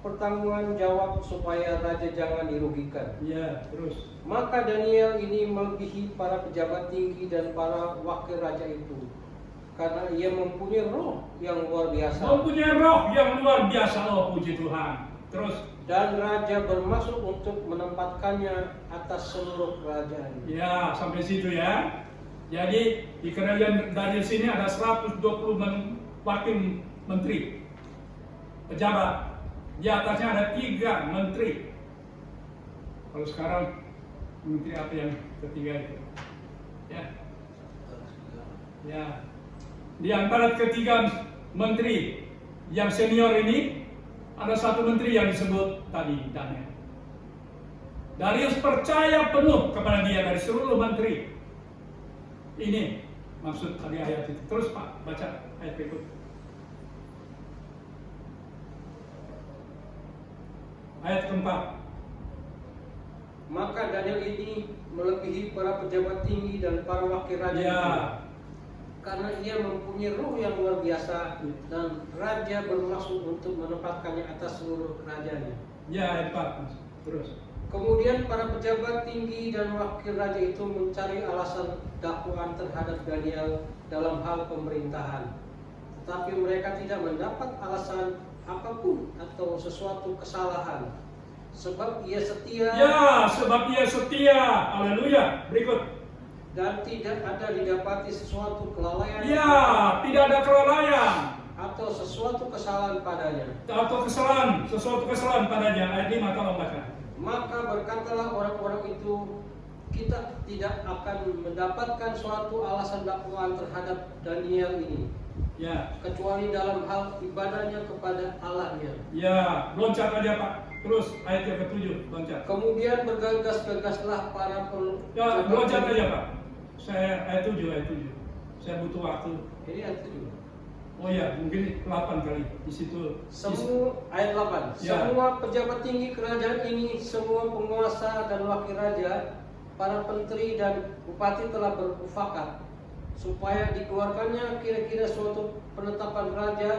pertanggungan jawab supaya raja jangan dirugikan.
Ya, terus.
Maka Daniel ini melebihi para pejabat tinggi dan para wakil raja itu, karena ia mempunyai roh yang luar biasa.
Mempunyai roh yang luar biasa, oh puji Tuhan. Terus.
Dan raja bermaksud untuk menempatkannya atas seluruh kerajaan.
Ya, sampai situ ya. Jadi di kerajaan Daniel sini ada 120 wakil menteri, pejabat. Di atasnya ada 3 menteri. Kalau sekarang menteri apa yang ketiga itu? Ya. Ya. Di antara ketiga menteri yang senior ini ada 1 menteri yang disebut tadi Daniel. Darius percaya penuh kepada dia dari seluruh menteri. Ini maksud tadi ayat itu. Terus Pak, baca ayat berikut. Ayat keempat.
Maka Daniel ini melebihi para pejabat tinggi dan para wakil raja
Ya.
itu, karena ia mempunyai ruh yang luar biasa dan raja bermaksud untuk menempatkannya atas seluruh kerajaannya.
Ya, ayat 4. Terus.
Kemudian para pejabat tinggi dan wakil raja itu mencari alasan dakwaan terhadap Daniel dalam hal pemerintahan. Tetapi mereka tidak mendapat alasan apapun atau sesuatu kesalahan. Sebab ia setia
Ya, sebab ia setia. Haleluya. Berikut.
dan tidak ada didapati sesuatu kelalaian
Ya, tidak ada kelalaian
atau sesuatu kesalahan padanya.
atau kesalahan, sesuatu kesalahan padanya. Ayat 5 tolong baca.
Maka berkatalah orang-orang itu, kita tidak akan mendapatkan suatu alasan dakwaan terhadap Daniel ini,
Ya.
kecuali dalam hal ibadahnya kepada Allahnya.
Ya, loncat aja Pak. Terus ayat yang ke-7, loncat.
Kemudian bergegas-gegaslah para
Ya, loncat aja Pak. Saya ayat 7. Saya butuh waktu.
Ini ayat 7.
Oh ya, mungkin 8 kali di situ.
Semua ayat 8.
Ya.
Semua pejabat tinggi kerajaan ini, semua penguasa dan wakil raja, para menteri dan bupati telah bermufakat supaya dikeluarkannya kira-kira suatu penetapan raja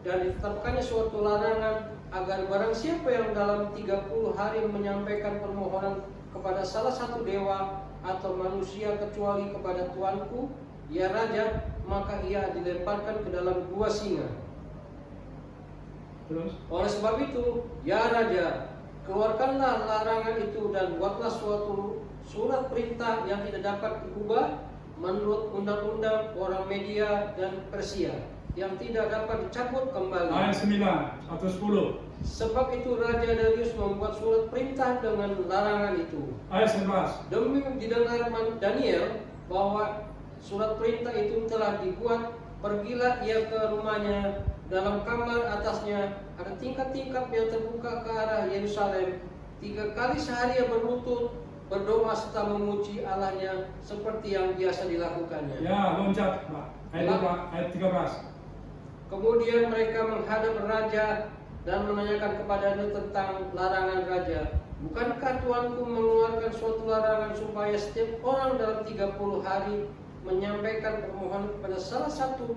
dan ditetapkannya suatu larangan agar barang siapa yang dalam 30 hari menyampaikan permohonan kepada salah satu dewa atau manusia kecuali kepada tuanku, ya raja, maka ia dilemparkan ke dalam gua singa.
Terus?
Oleh sebab itu, ya raja, keluarkanlah larangan itu dan buatlah suatu surat perintah yang tidak dapat diubah menurut undang-undang orang Media dan Persia, yang tidak dapat dicabut kembali.
Ayat 9 atau 10.
Sebab itu Raja Darius membuat surat perintah dengan larangan itu.
Ayat 11.
Demi didengar Daniel bahwa surat perintah itu telah dibuat, pergilah ia ke rumahnya. Dalam kamar atasnya ada tingkat-tingkat yang terbuka ke arah Yerusalem. 3 kali sehari ia berlutut berdoa serta memuji Allahnya seperti yang biasa dilakukannya.
Ya, loncat Pak. Ayat 13.
Kemudian mereka menghadap raja dan menanyakan kepadanya tentang larangan raja. Bukankah tuanku mengeluarkan suatu larangan supaya setiap orang dalam 30 hari menyampaikan permohonan kepada salah satu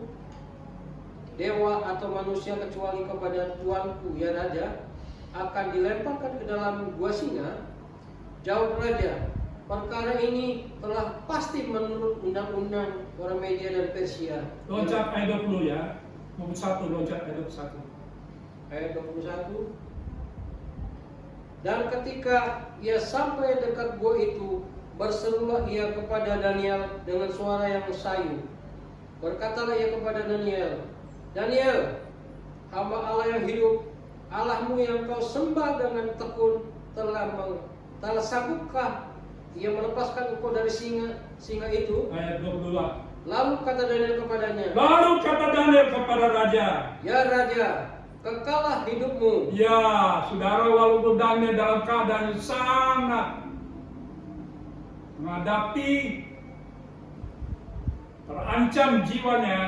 dewa atau manusia kecuali kepada tuanku, ya raja, akan dilemparkan ke dalam gua singa? Jawab raja, perkara ini telah pasti menurut undang-undang orang Media dan Persia.
Loncat ayat 20 ya. 21, loncat ayat 21.
Ayat 21. Dan ketika ia sampai dekat gua itu, berserulah ia kepada Daniel dengan suara yang sayu. Berkatalah ia kepada Daniel, Daniel, hamba Allah yang hidup, Allahmu yang kau sembah dengan tekun telah sanggupkah ia melepaskan engkau dari singa itu?
Ayat 22.
Lalu kata Daniel kepadanya,
Lalu kata Daniel kepada raja,
ya raja, kekalah hidupmu.
ya saudara, walaupun Daniel dalam keadaan yang sangat menghadapi terancam jiwanya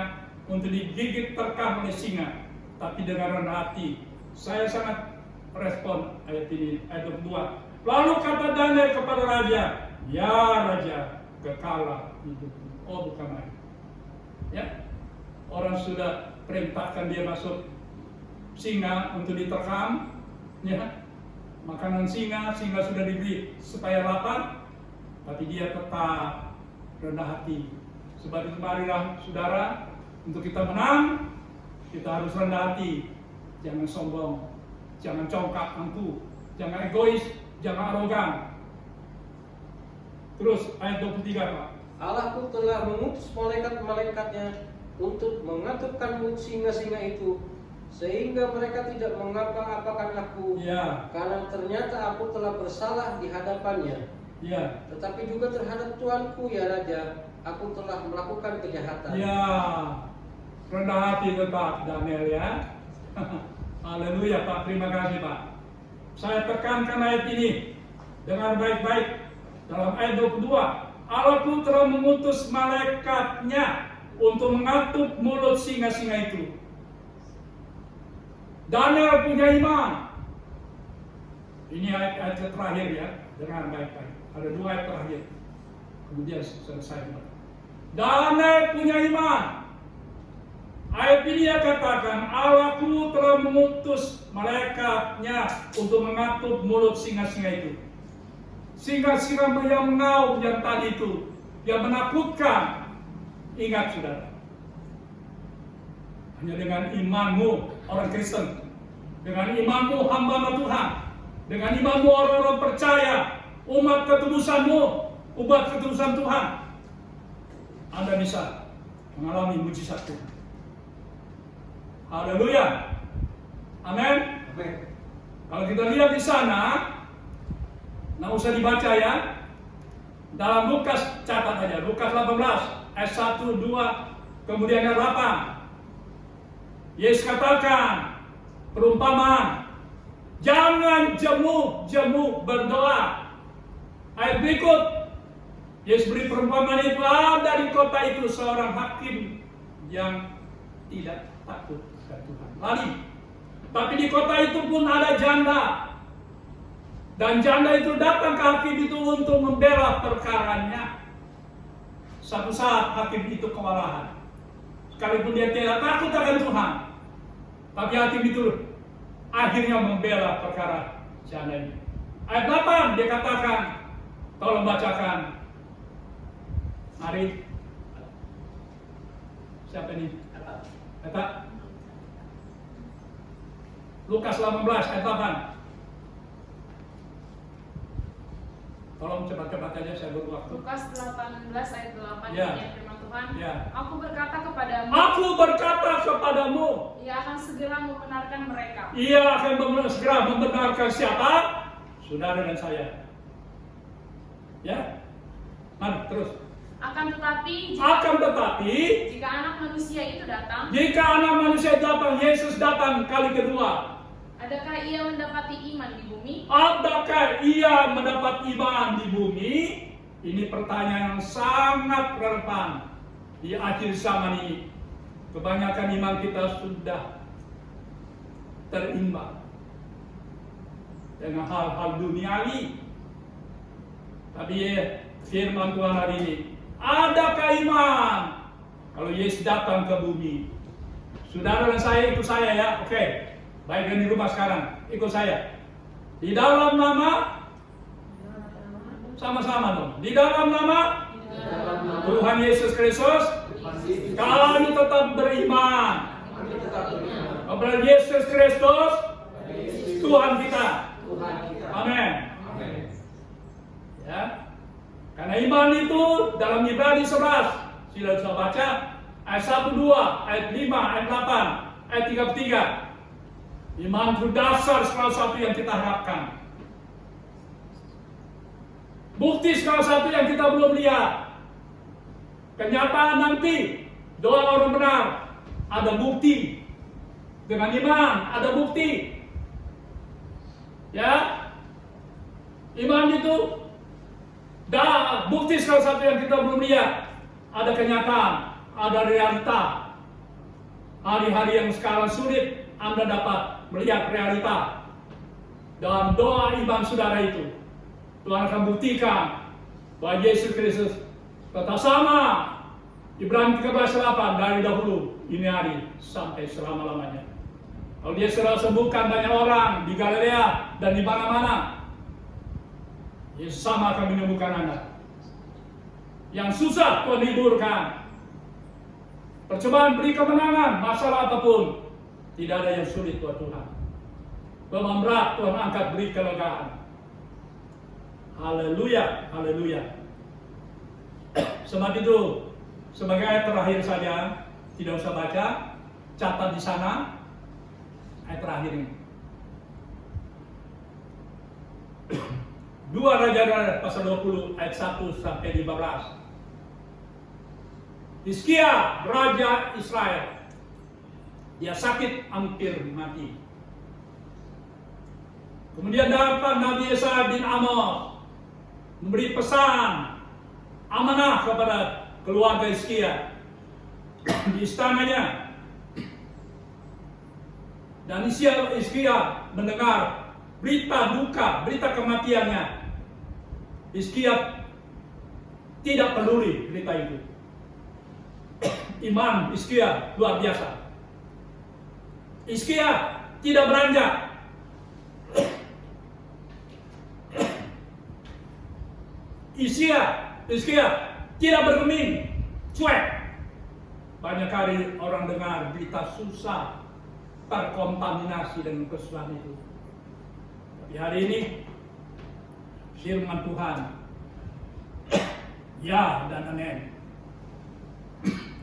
untuk digigit terkam oleh singa, tapi dengan rendah hati, saya sangat respon ayat ini, ayat 22. Lalu kata Daniel kepada raja, ya raja, kekalah hidupmu. Oh, bukan main. Ya, orang sudah perintahkan dia masuk singa untuk diterkam, ya, makanan singa sudah diberi supaya lapar, tapi dia tetap rendah hati. Sebab itu marilah saudara, untuk kita menang, kita harus rendah hati, jangan sombong, jangan congkak angkuh, jangan egois, jangan arogan. Terus ayat 23 Pak.
Allahku telah mengutus malaikat-malaikatnya untuk mengatupkan singa-singa itu, sehingga mereka tidak mengapa-apakan aku,
Ya,
karena ternyata aku telah bersalah di hadapannya.
ya,
Tetapi juga terhadap tuanku, ya raja, aku telah melakukan kejahatan.
ya, rendah hati tetap Daniel ya. Haleluya Pak, terima kasih Pak. Saya tekankan ayat ini dengan baik-baik dalam ayat 22. Allahku telah mengutus malaikatnya untuk mengatur mulut singa-singa itu. Daniel punya iman. Ini ayat terakhir ya, dengar baik-baik. Ada 2 ayat terakhir. Kemudian selesai. Daniel punya iman. Ayat ini dia katakan, Allahku telah mengutus malaikatnya untuk mengatur mulut singa-singa itu. Singa-singa yang mengaum yang tadi itu, yang menakutkan. Ingat saudara, hanya dengan imanmu orang Kristen, dengan imanmu hamba Tuhan, dengan imanmu orang-orang percaya, umat ketebusanmu, umat ketebusan Tuhan, Anda bisa mengalami mujizat Tuhan. Haleluya. Amin. Kalau kita lihat di sana, nggak usah dibaca ya. Dalam Lukas, catat aja. Lukas 18, ayat 1, 2, kemudian ayat 8. Yesus katakan, perumpamaan, jangan jemu berdoa. Ayat berikut, Yesus beri perumpamaan itu, ada di kota itu seorang hakim yang tidak takut kepada Tuhan. Lari. Tapi di kota itu pun ada janda. Dan janda itu datang ke hakim itu untuk membela perkaranya. Satu saat hakim itu kewalahan. Sekalipun dia tidak takut akan Tuhan, tapi hakim itu akhirnya membela perkara janda ini. Ayat 8 dia katakan, tolong bacakan. Mari. Siapa ini? Kata Lukas 18 ayat 8. Tolong cepat-cepat aja, saya butuh waktu.
Lukas 18 ayat 8
Ya.
ini firman Tuhan.
Ya.
Aku berkata kepadamu, Ia akan segera membenarkan mereka.
Ia akan segera membenarkan siapa? Saudara dan saya. Ya. Mari terus.
Akan tetapi jika anak manusia itu datang,
Yesus datang kali kedua.
adakah ia mendapati iman di bumi?
Adakah ia mendapat iman di bumi? Ini pertanyaan yang sangat relevan di akhir zaman ini. Kebanyakan iman kita sudah terimbang dengan hal-hal duniawi. Tapi firman Tuhan hari ini, adakah iman kalau Yesus datang ke bumi? Saudara dan saya, ikut saya ya. Oke. Baik di rumah sekarang, ikut saya. Di dalam nama, sama-sama dong. Di dalam nama Tuhan Yesus Kristus, kami tetap beriman kepada Yesus Kristus, Tuhan kita. Amin. Ya. Karena iman itu dalam Ibrani 11, sudah bisa baca ayat 1, 2, ayat 5, ayat 8, ayat 33. Iman itu dasar salah satu yang kita harapkan. Bukti salah satu yang kita belum lihat. Kenyataan nanti doa orang benar ada bukti. Dengan iman ada bukti. Ya. Iman itu bukti salah satu yang kita belum lihat. Ada kenyataan, ada realita. Hari-hari yang sekarang sulit, Anda dapat melihat realita dalam doa iman saudara itu. Tuhan akan buktikan bahwa Yesus Kristus tetap sama. Ibrani 13:8 dari dahulu ini hari sampai selama-lamanya. Kalau dia sudah sembuhkan banyak orang di Galilea dan di mana-mana, Yesus sama akan menyembuhkan Anda. Yang susah Tuhan hiburkan. Percobaan beri kemenangan, masalah apapun, tidak ada yang sulit buat Tuhan. Beban berat Tuhan angkat beri kelegaan. Haleluya, haleluya. Sebab itu, sebagai ayat terakhir saja, tidak usah baca, catat di sana ayat terakhir ini. 2 Raja pasal 20 ayat 1 sampai 15. Hizkia, raja Israel, dia sakit hampir mati. Kemudian datang Nabi Yesaya bin Amos memberi pesan amanah kepada keluarga Hizkia di istananya. Dan Hizkia mendengar berita duka, berita kematiannya. Hizkia tidak peduli berita itu. Iman Hizkia luar biasa. Hizkia tidak beranjak. Hizkia tidak bergeming, cuek. Banyak kali orang dengar berita susah, terkontaminasi dengan kesusahan itu. Tapi hari ini firman Tuhan, ya dan amin.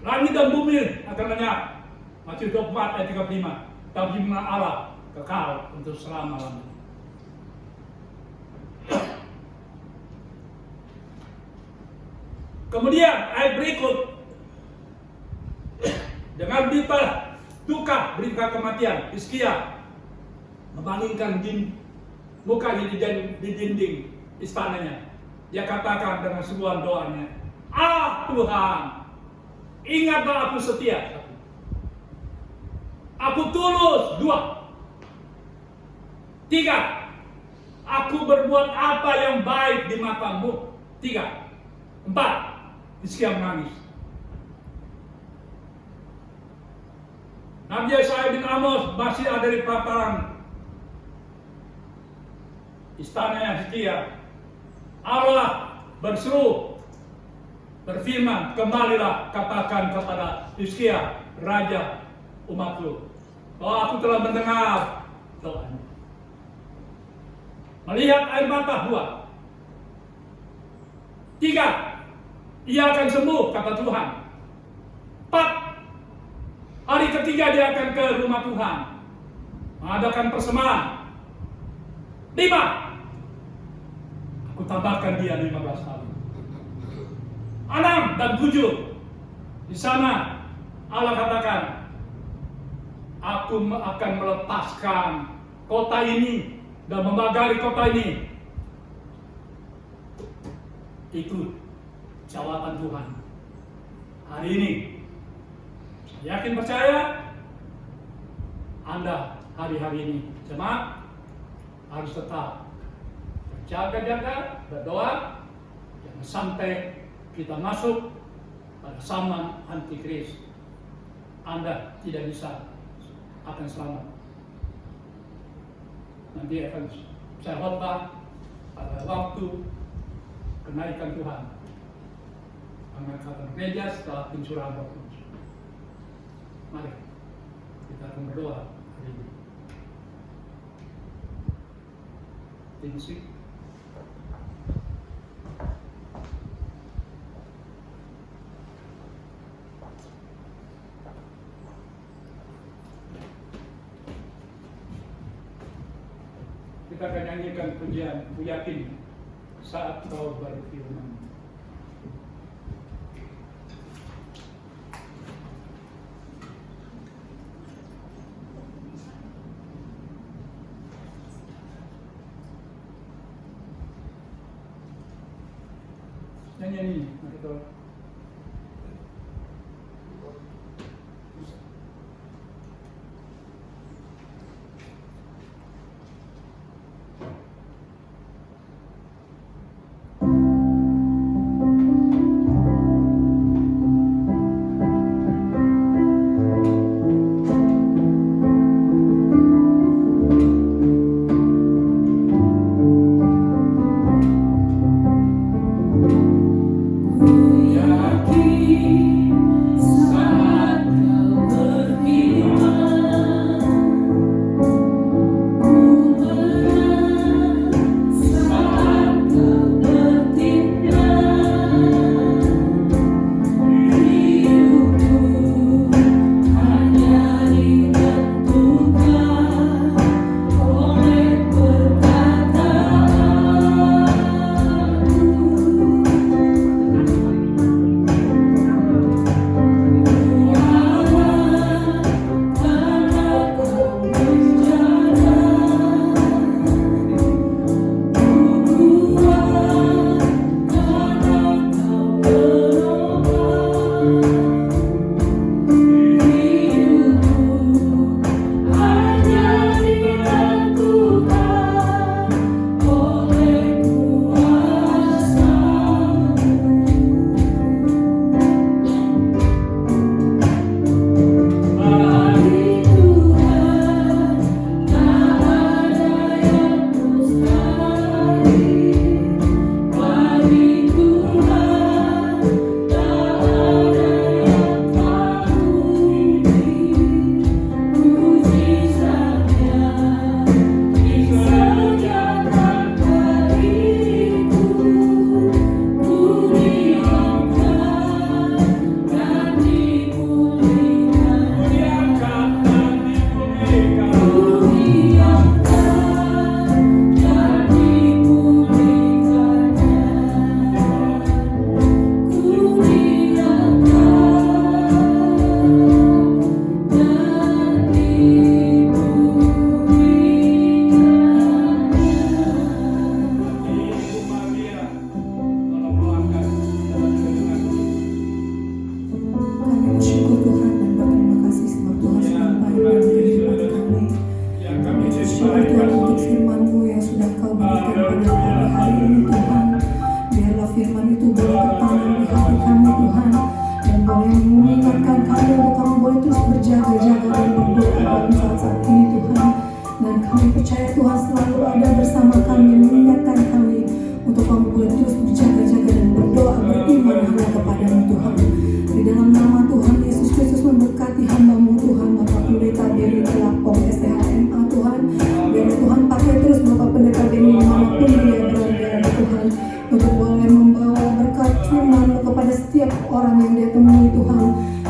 Langit dan bumi akan lenyap. Matius 24 ayat 35. Tapi firman Allah kekal untuk selama-lamanya. Kemudian ayat berikut, dengan berita duka, berita kematian, Hizkia memalingkan mukanya di dinding istananya. Dia katakan dengan sebuah doanya, "Ah Tuhan, ingatlah aku setia. Aku tulus." 2. 3. Aku berbuat apa yang baik di matamu. 3. 4. Hizkia menangis. Nabi Yesaya bin Amos masih ada di pelataran istananya Hizkia. Allah berseru, berfirman, "Kembalilah, katakan kepada Hizkia, raja umatku, bahwa aku telah mendengar doanya." Melihat air mata. 2. 3. Ia akan sembuh, kata Tuhan. 4. Hari ketiga dia akan ke rumah Tuhan, mengadakan persembahan. 5. Aku tambahkan dia 15 tahun. 6 dan 7. Di sana Allah katakan, aku akan melepaskan kota ini dan memagari kota ini. Itu jawatan Tuhan. Hari ini saya yakin percaya Anda hari-hari ini jemaat harus tetap berjaga-jaga, berdoa, jangan sampai kita masuk pada zaman antikris. Anda tidak bisa akan selamat. Nanti akan saya khotbah pada waktu kenaikan Tuhan, mengangkatkan gereja setelah pencurahan Roh Kudus. Mari kita akan berdoa hari ini. Terima kasih. Kita akan nyanyikan pujian, ku yakin saat kau berfirman. Nyanyi, mari kita.
Ku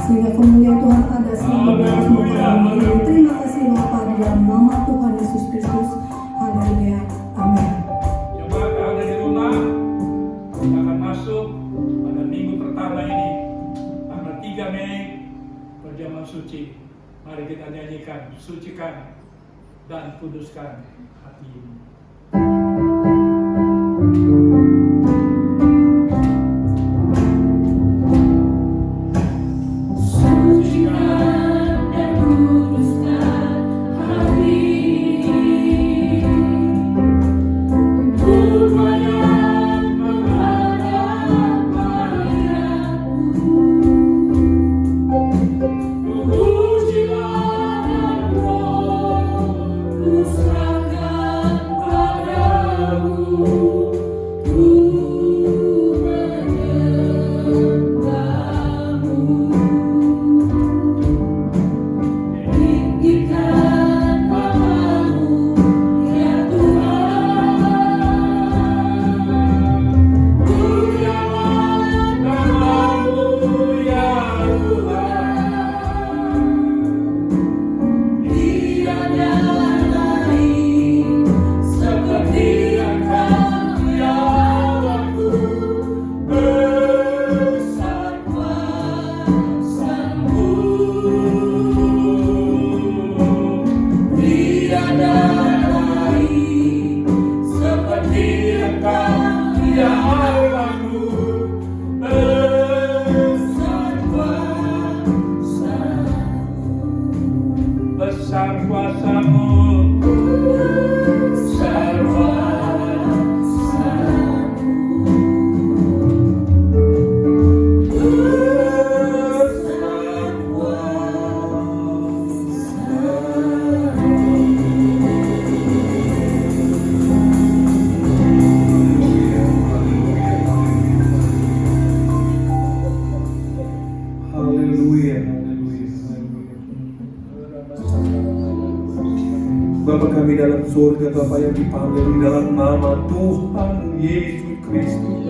sehingga kemuliaan Tuhan ada selalu di atas muka bumi ini. Terima kasih Bapa di dalam nama Tuhan Yesus Kristus. Haleluya. Amin.
Jemaat yang ada di rumah, kita akan masuk pada minggu pertama ini, tanggal 3 Mei, perjamuan suci. Mari kita nyanyikan, sucikan dan kuduskan hati ini. Besar kuasa-Mu,
Bapa kami dalam surga, Bapa yang dipanggil di dalam nama Tuhan Yesus Kristus.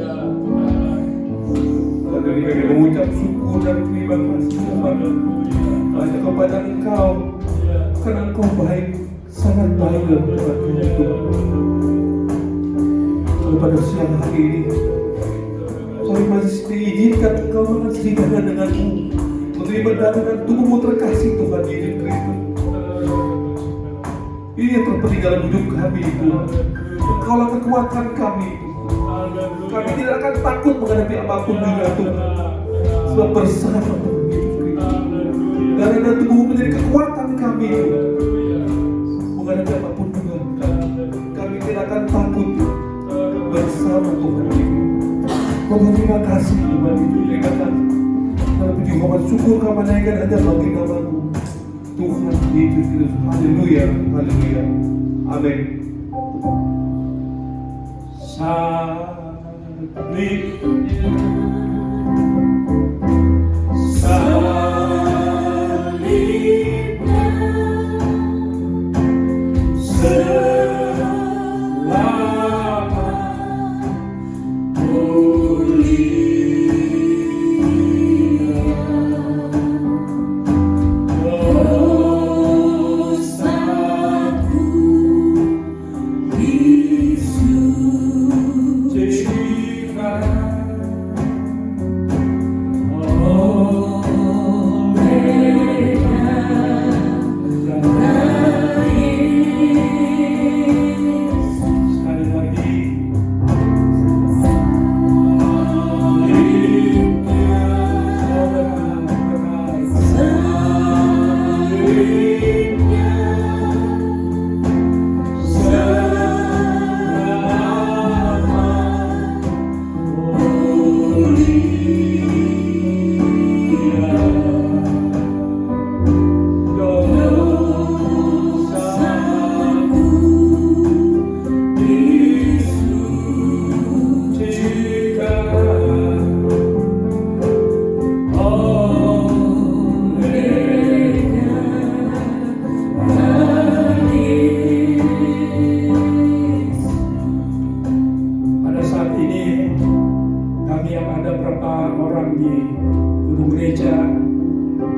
Kami mengucap syukur dan terima kasih hanya kepada Engkau, karena Engkau baik, sangat baik dalam Tuhan Tuhan. Pada siang hari ini, kami masih diizinkan Engkau menyaksikan denganmu, menerima darah dan tubuhmu terkasih Tuhan Yesus Kristus. Ini yang terpenting dalam hidup kami, Tuhan. Engkaulah kekuatan kami, Tuhan. Kami tidak akan takut menghadapi apapun juga, Tuhan. Sebab bersama Tuhan Yesus Kristus. Darah dan tubuhmu menjadi kekuatan kami, Tuhan. Menghadapi apapun juga, kami tidak akan takut bersama Tuhan Yesus. Bapak terima kasih, Tuhan. Terima kasih. Dalam puji hormat syukur kami naikkan hanya bagi nama-Mu, Tuhan Yesus Kristus. Haleluya, haleluya. Amin.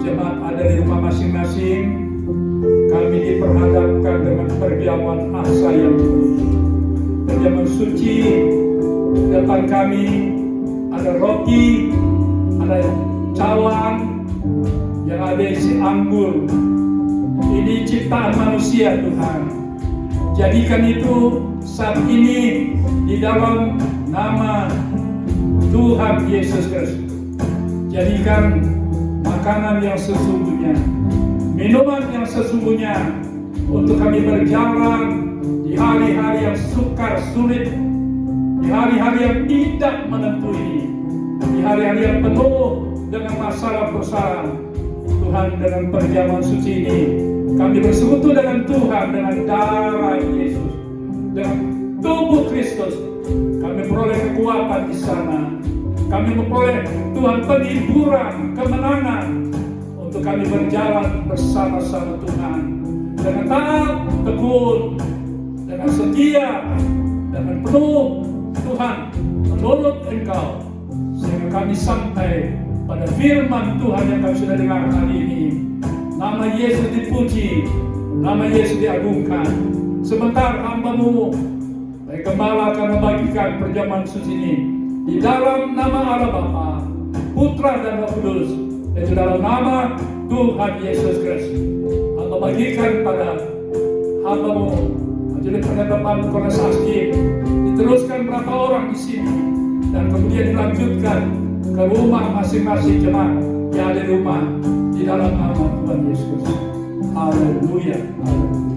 jemaat ada di rumah masing-masing, kami diperhadapkan dengan perjamuan asa yang kudus. Perjamuan suci, depan kami ada roti, ada cawan, yang ada isi anggur. Ini ciptaan manusia Tuhan. Jadikan itu saat ini di dalam nama Tuhan Yesus Kristus. Jadikan makanan yang sesungguhnya, minuman yang sesungguhnya untuk kami berjalan di hari-hari yang sukar sulit, di hari-hari yang tidak menentu ini, di hari-hari yang penuh dengan masalah persoalan. Tuhan, dengan perjamuan suci ini kami bersekutu dengan Tuhan, dengan darah Yesus, dengan tubuh Kristus. Kami peroleh kekuatan di sana. Kami memperoleh Tuhan penghiburan, kemenangan untuk kami berjalan bersama-sama Tuhan dengan taat, tekun, dengan setia, dengan penuh Tuhan menurut Engkau, sehingga kami sampai pada firman Tuhan yang kami sudah dengar hari ini. Nama Yesus dipuji, nama Yesus diagungkan. Sebentar hamba-Mu, baik gembala akan membagikan perjamuan suci ini di dalam nama Allah Bapa, Putra dan Roh Kudus, yaitu dalam nama Tuhan Yesus Kristus. Hamba bagikan pada hamba-Mu, majelis penetapan Koras Askim, diteruskan berapa orang di sini, dan kemudian dilanjutkan ke rumah masing-masing jemaat yang ada di rumah, di dalam nama Tuhan Yesus. Haleluya, haleluya.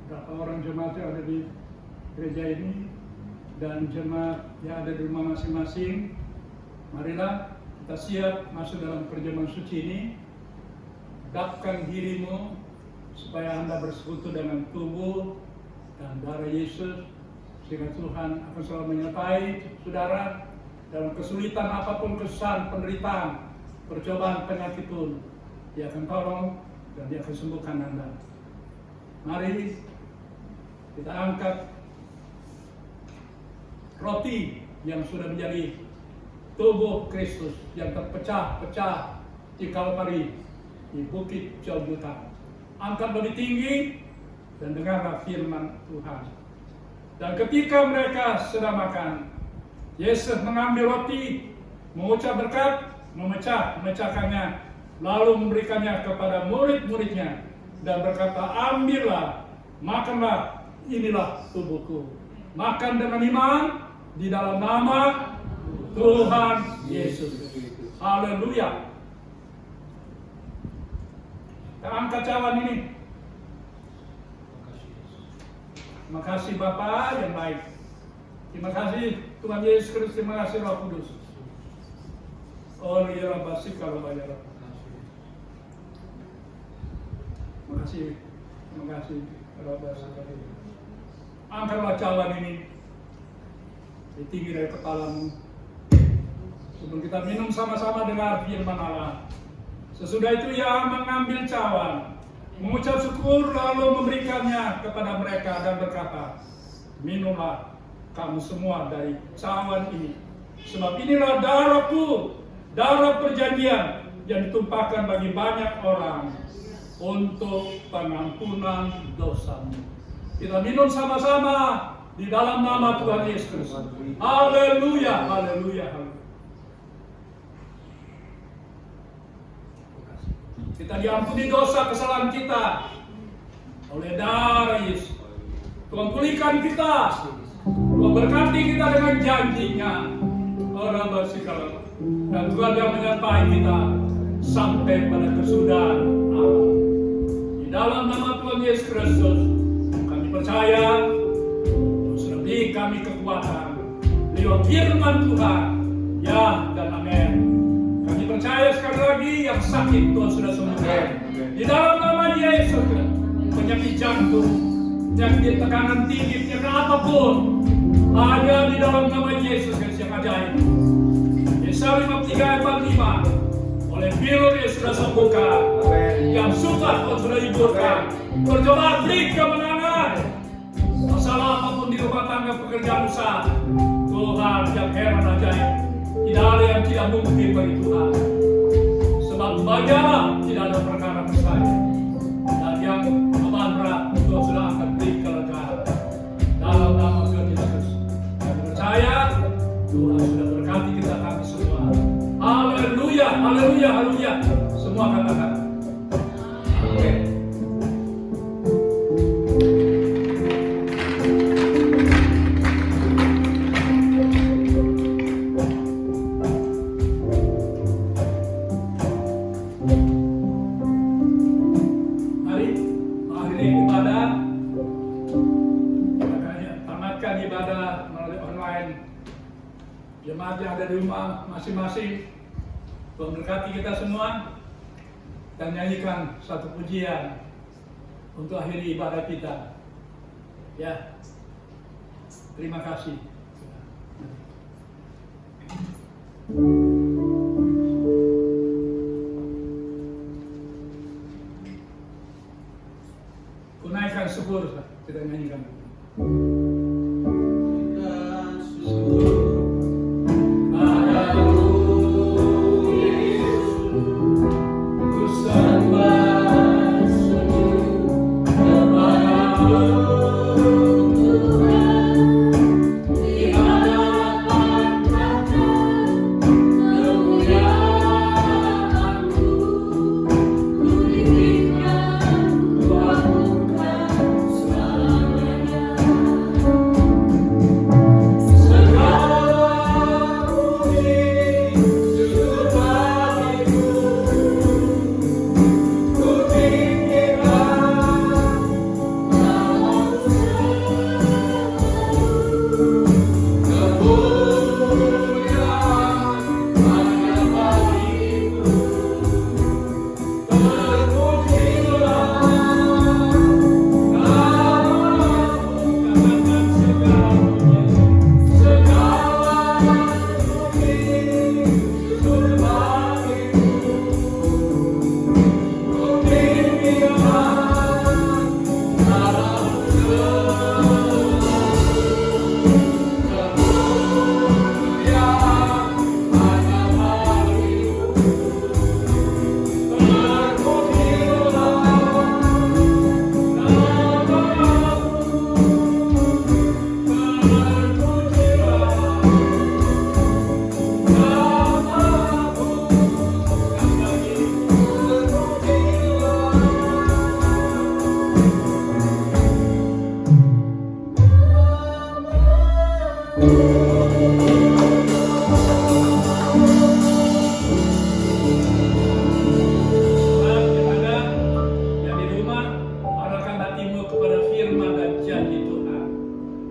Berapa orang jemaat yang ada di gereja ini dan jemaat yang ada di rumah masing-masing, marilah kita siap masuk dalam perjamuan suci ini. Hadapkan dirimu supaya Anda bersekutu dengan tubuh dan darah Yesus, sehingga Tuhan akan selalu menyertai saudara dalam kesulitan apapun, kesusahan, penderitaan, percobaan, penyakit pun. Dia akan tolong dan Dia akan sembuhkan Anda. Mari kita angkat roti yang sudah menjadi tubuh Kristus yang terpecah-pecah di Kalvari, di Bukit Golgota. Angkat lebih tinggi dan dengarlah firman Tuhan. Dan ketika mereka sedang makan, Yesus mengambil roti, mengucap berkat, memecahkannya, lalu memberikannya kepada murid-muridnya dan berkata, ambillah, makanlah, inilah tubuhku. Makan dengan iman di dalam nama Tuhan Yesus. Haleluya. Kita angkat cawan ini. Terima kasih Bapa yang baik. Terima kasih Tuhan Yesus Kristus. Terima kasih Roh Kudus. Oh ya Rabbi, kalau banyak. Terima kasih. Terima kasih. Angkatlah cawan ini tinggi dari kepalamu. Sebelum kita minum sama-sama dengar firman Allah. Sesudah itu ia mengambil cawan, mengucap syukur lalu memberikannya kepada mereka dan berkata, minumlah kamu semua dari cawan ini. Sebab inilah darahku, darah perjanjian yang ditumpahkan bagi banyak orang untuk pengampunan dosamu. Kita minum sama-sama di dalam nama Tuhan Yesus Kristus. Haleluya, haleluya, haleluya. Kita diampuni dosa kesalahan kita oleh darah Yesus. Tuhan pulihkan kita, Tuhan berkati kita dengan janjinya. Orang bersikap dan Tuhan yang menyertai kita sampai pada kesudahan Allah. Di dalam nama Tuhan Yesus Kristus, kami percaya Tuhan sudah beri kami kekuatan lewat firman Tuhan. Ya dan amin. Kami percaya sekali lagi yang sakit Tuhan sudah sembuhkan. Di dalam nama Yesus, penyakit jantung, penyakit tekanan tinggi, penyakit apapun, hanya di dalam nama Yesus yang ajaib. Yesaya 53 ayat 45, oleh firman yang sudah sembuhkan, yang sukar Tuhan sudah hiburkan. Berdoa beri kemenangan. Masalah apapun di rumah tangga, pekerjaan usaha, Tuhan yang heran ajaib. Tidak ada yang tidak mungkin bagi Tuhan. Sebab baginya tidak ada perkara mustahil. Dan yang beban berat Tuhan sudah akan beri kelegaan. Dalam nama Tuhan Yesus, kami percaya Tuhan sudah berkati kita kami semua. Haleluya, haleluya, haleluya. Semua katakan. Amin. Jemaat yang ada di rumah masing-masing, Tuhan berkati kita semua dan nyanyikan satu pujian untuk akhiri ibadah kita. Ya, terima kasih. Kunaikan syukur, kita nyanyikan.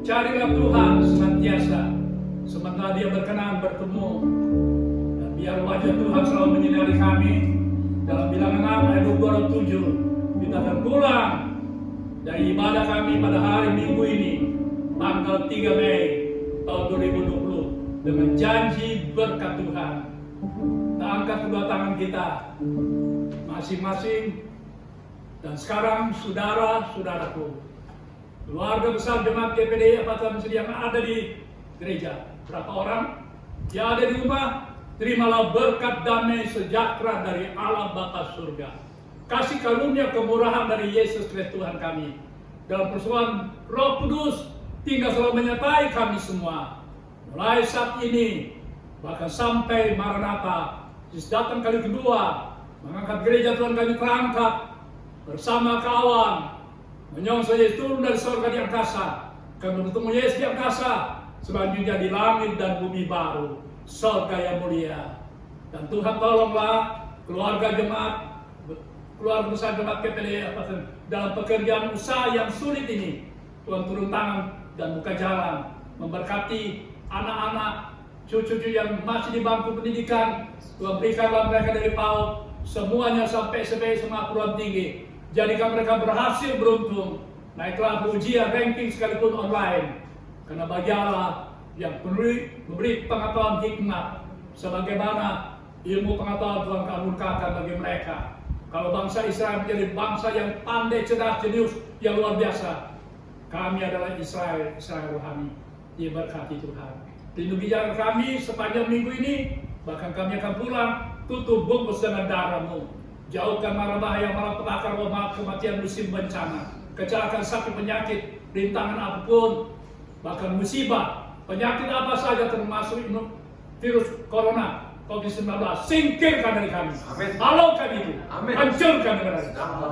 Carilah Tuhan senantiasa sementara Dia berkenan bertemu. Dan biar wajah Tuhan selalu menyinari kami. Dalam Bilangan 6 ayat 27, kita akan pulang dari ibadah kami pada hari Minggu ini, tanggal 3 Mei tahun 2020, dengan janji berkat Tuhan. Kita angkat kedua tangan kita masing-masing. Dan sekarang saudara-saudaraku, keluarga besar jemaat GPD Apatan Mesir yang ada di gereja, berapa orang yang ada di rumah, terimalah berkat damai sejahtera dari Allah Bapa surga, kasih karunia kemurahan dari Yesus Kristus Tuhan kami, dalam persekutuan Roh Kudus tinggal selalu menyertai kami semua, mulai saat ini bahkan sampai Maranatha, Yesus datang kali kedua, mengangkat gereja Tuhan kami terangkat bersama kawan, menyongsong Yesus turun dari surga di angkasa. Kami bertemu Yesus di angkasa, selanjutnya di langit dan bumi baru, surga yang mulia. Dan Tuhan tolonglah keluarga jemaat, keluarga besar jemaat GPD dalam pekerjaan usaha yang sulit ini. Tuhan turun tangan dan buka jalan, memberkati anak-anak, cucu-cucu yang masih di bangku pendidikan. Tuhan berikanlah mereka dari PAUD semuanya sampai SMA perguruan tinggi. Jadikan mereka berhasil beruntung, naiklah ujian ranking sekalipun online. Karena bagi Allah yang memberi pengetahuan hikmat, sebagaimana ilmu pengetahuan Tuhan karuniakan bagi mereka. Kalau bangsa Israel menjadi bangsa yang pandai, cerdas, jenius, yang luar biasa, kami adalah Israel rohani. Diberkati Tuhan. Lindungi jalan kami sepanjang minggu ini, bahkan kami akan pulang, tutup bungkus dengan darah-Mu. Jauhkan mara bahaya, mara petaka, wabah, kematian, musim bencana, kecelakaan, sakit, penyakit, rintangan apapun, bahkan musibah, penyakit apa saja termasuk virus corona, COVID-19, singkirkan dari kami. Halaukan itu, hancurkan dengan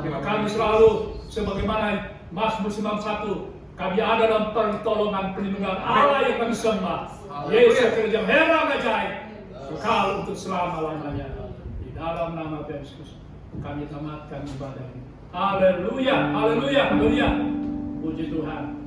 dari kami selalu, sebagaimana Mazmur 91, kami ada dalam pertolongan perlindungan Allah yang kami sembah. Yesus kerja heran ajaib, kekal untuk selama-lamanya. Di dalam nama Yesus kami tamatkan ibadah ini. Haleluya, haleluya, haleluya. Puji Tuhan.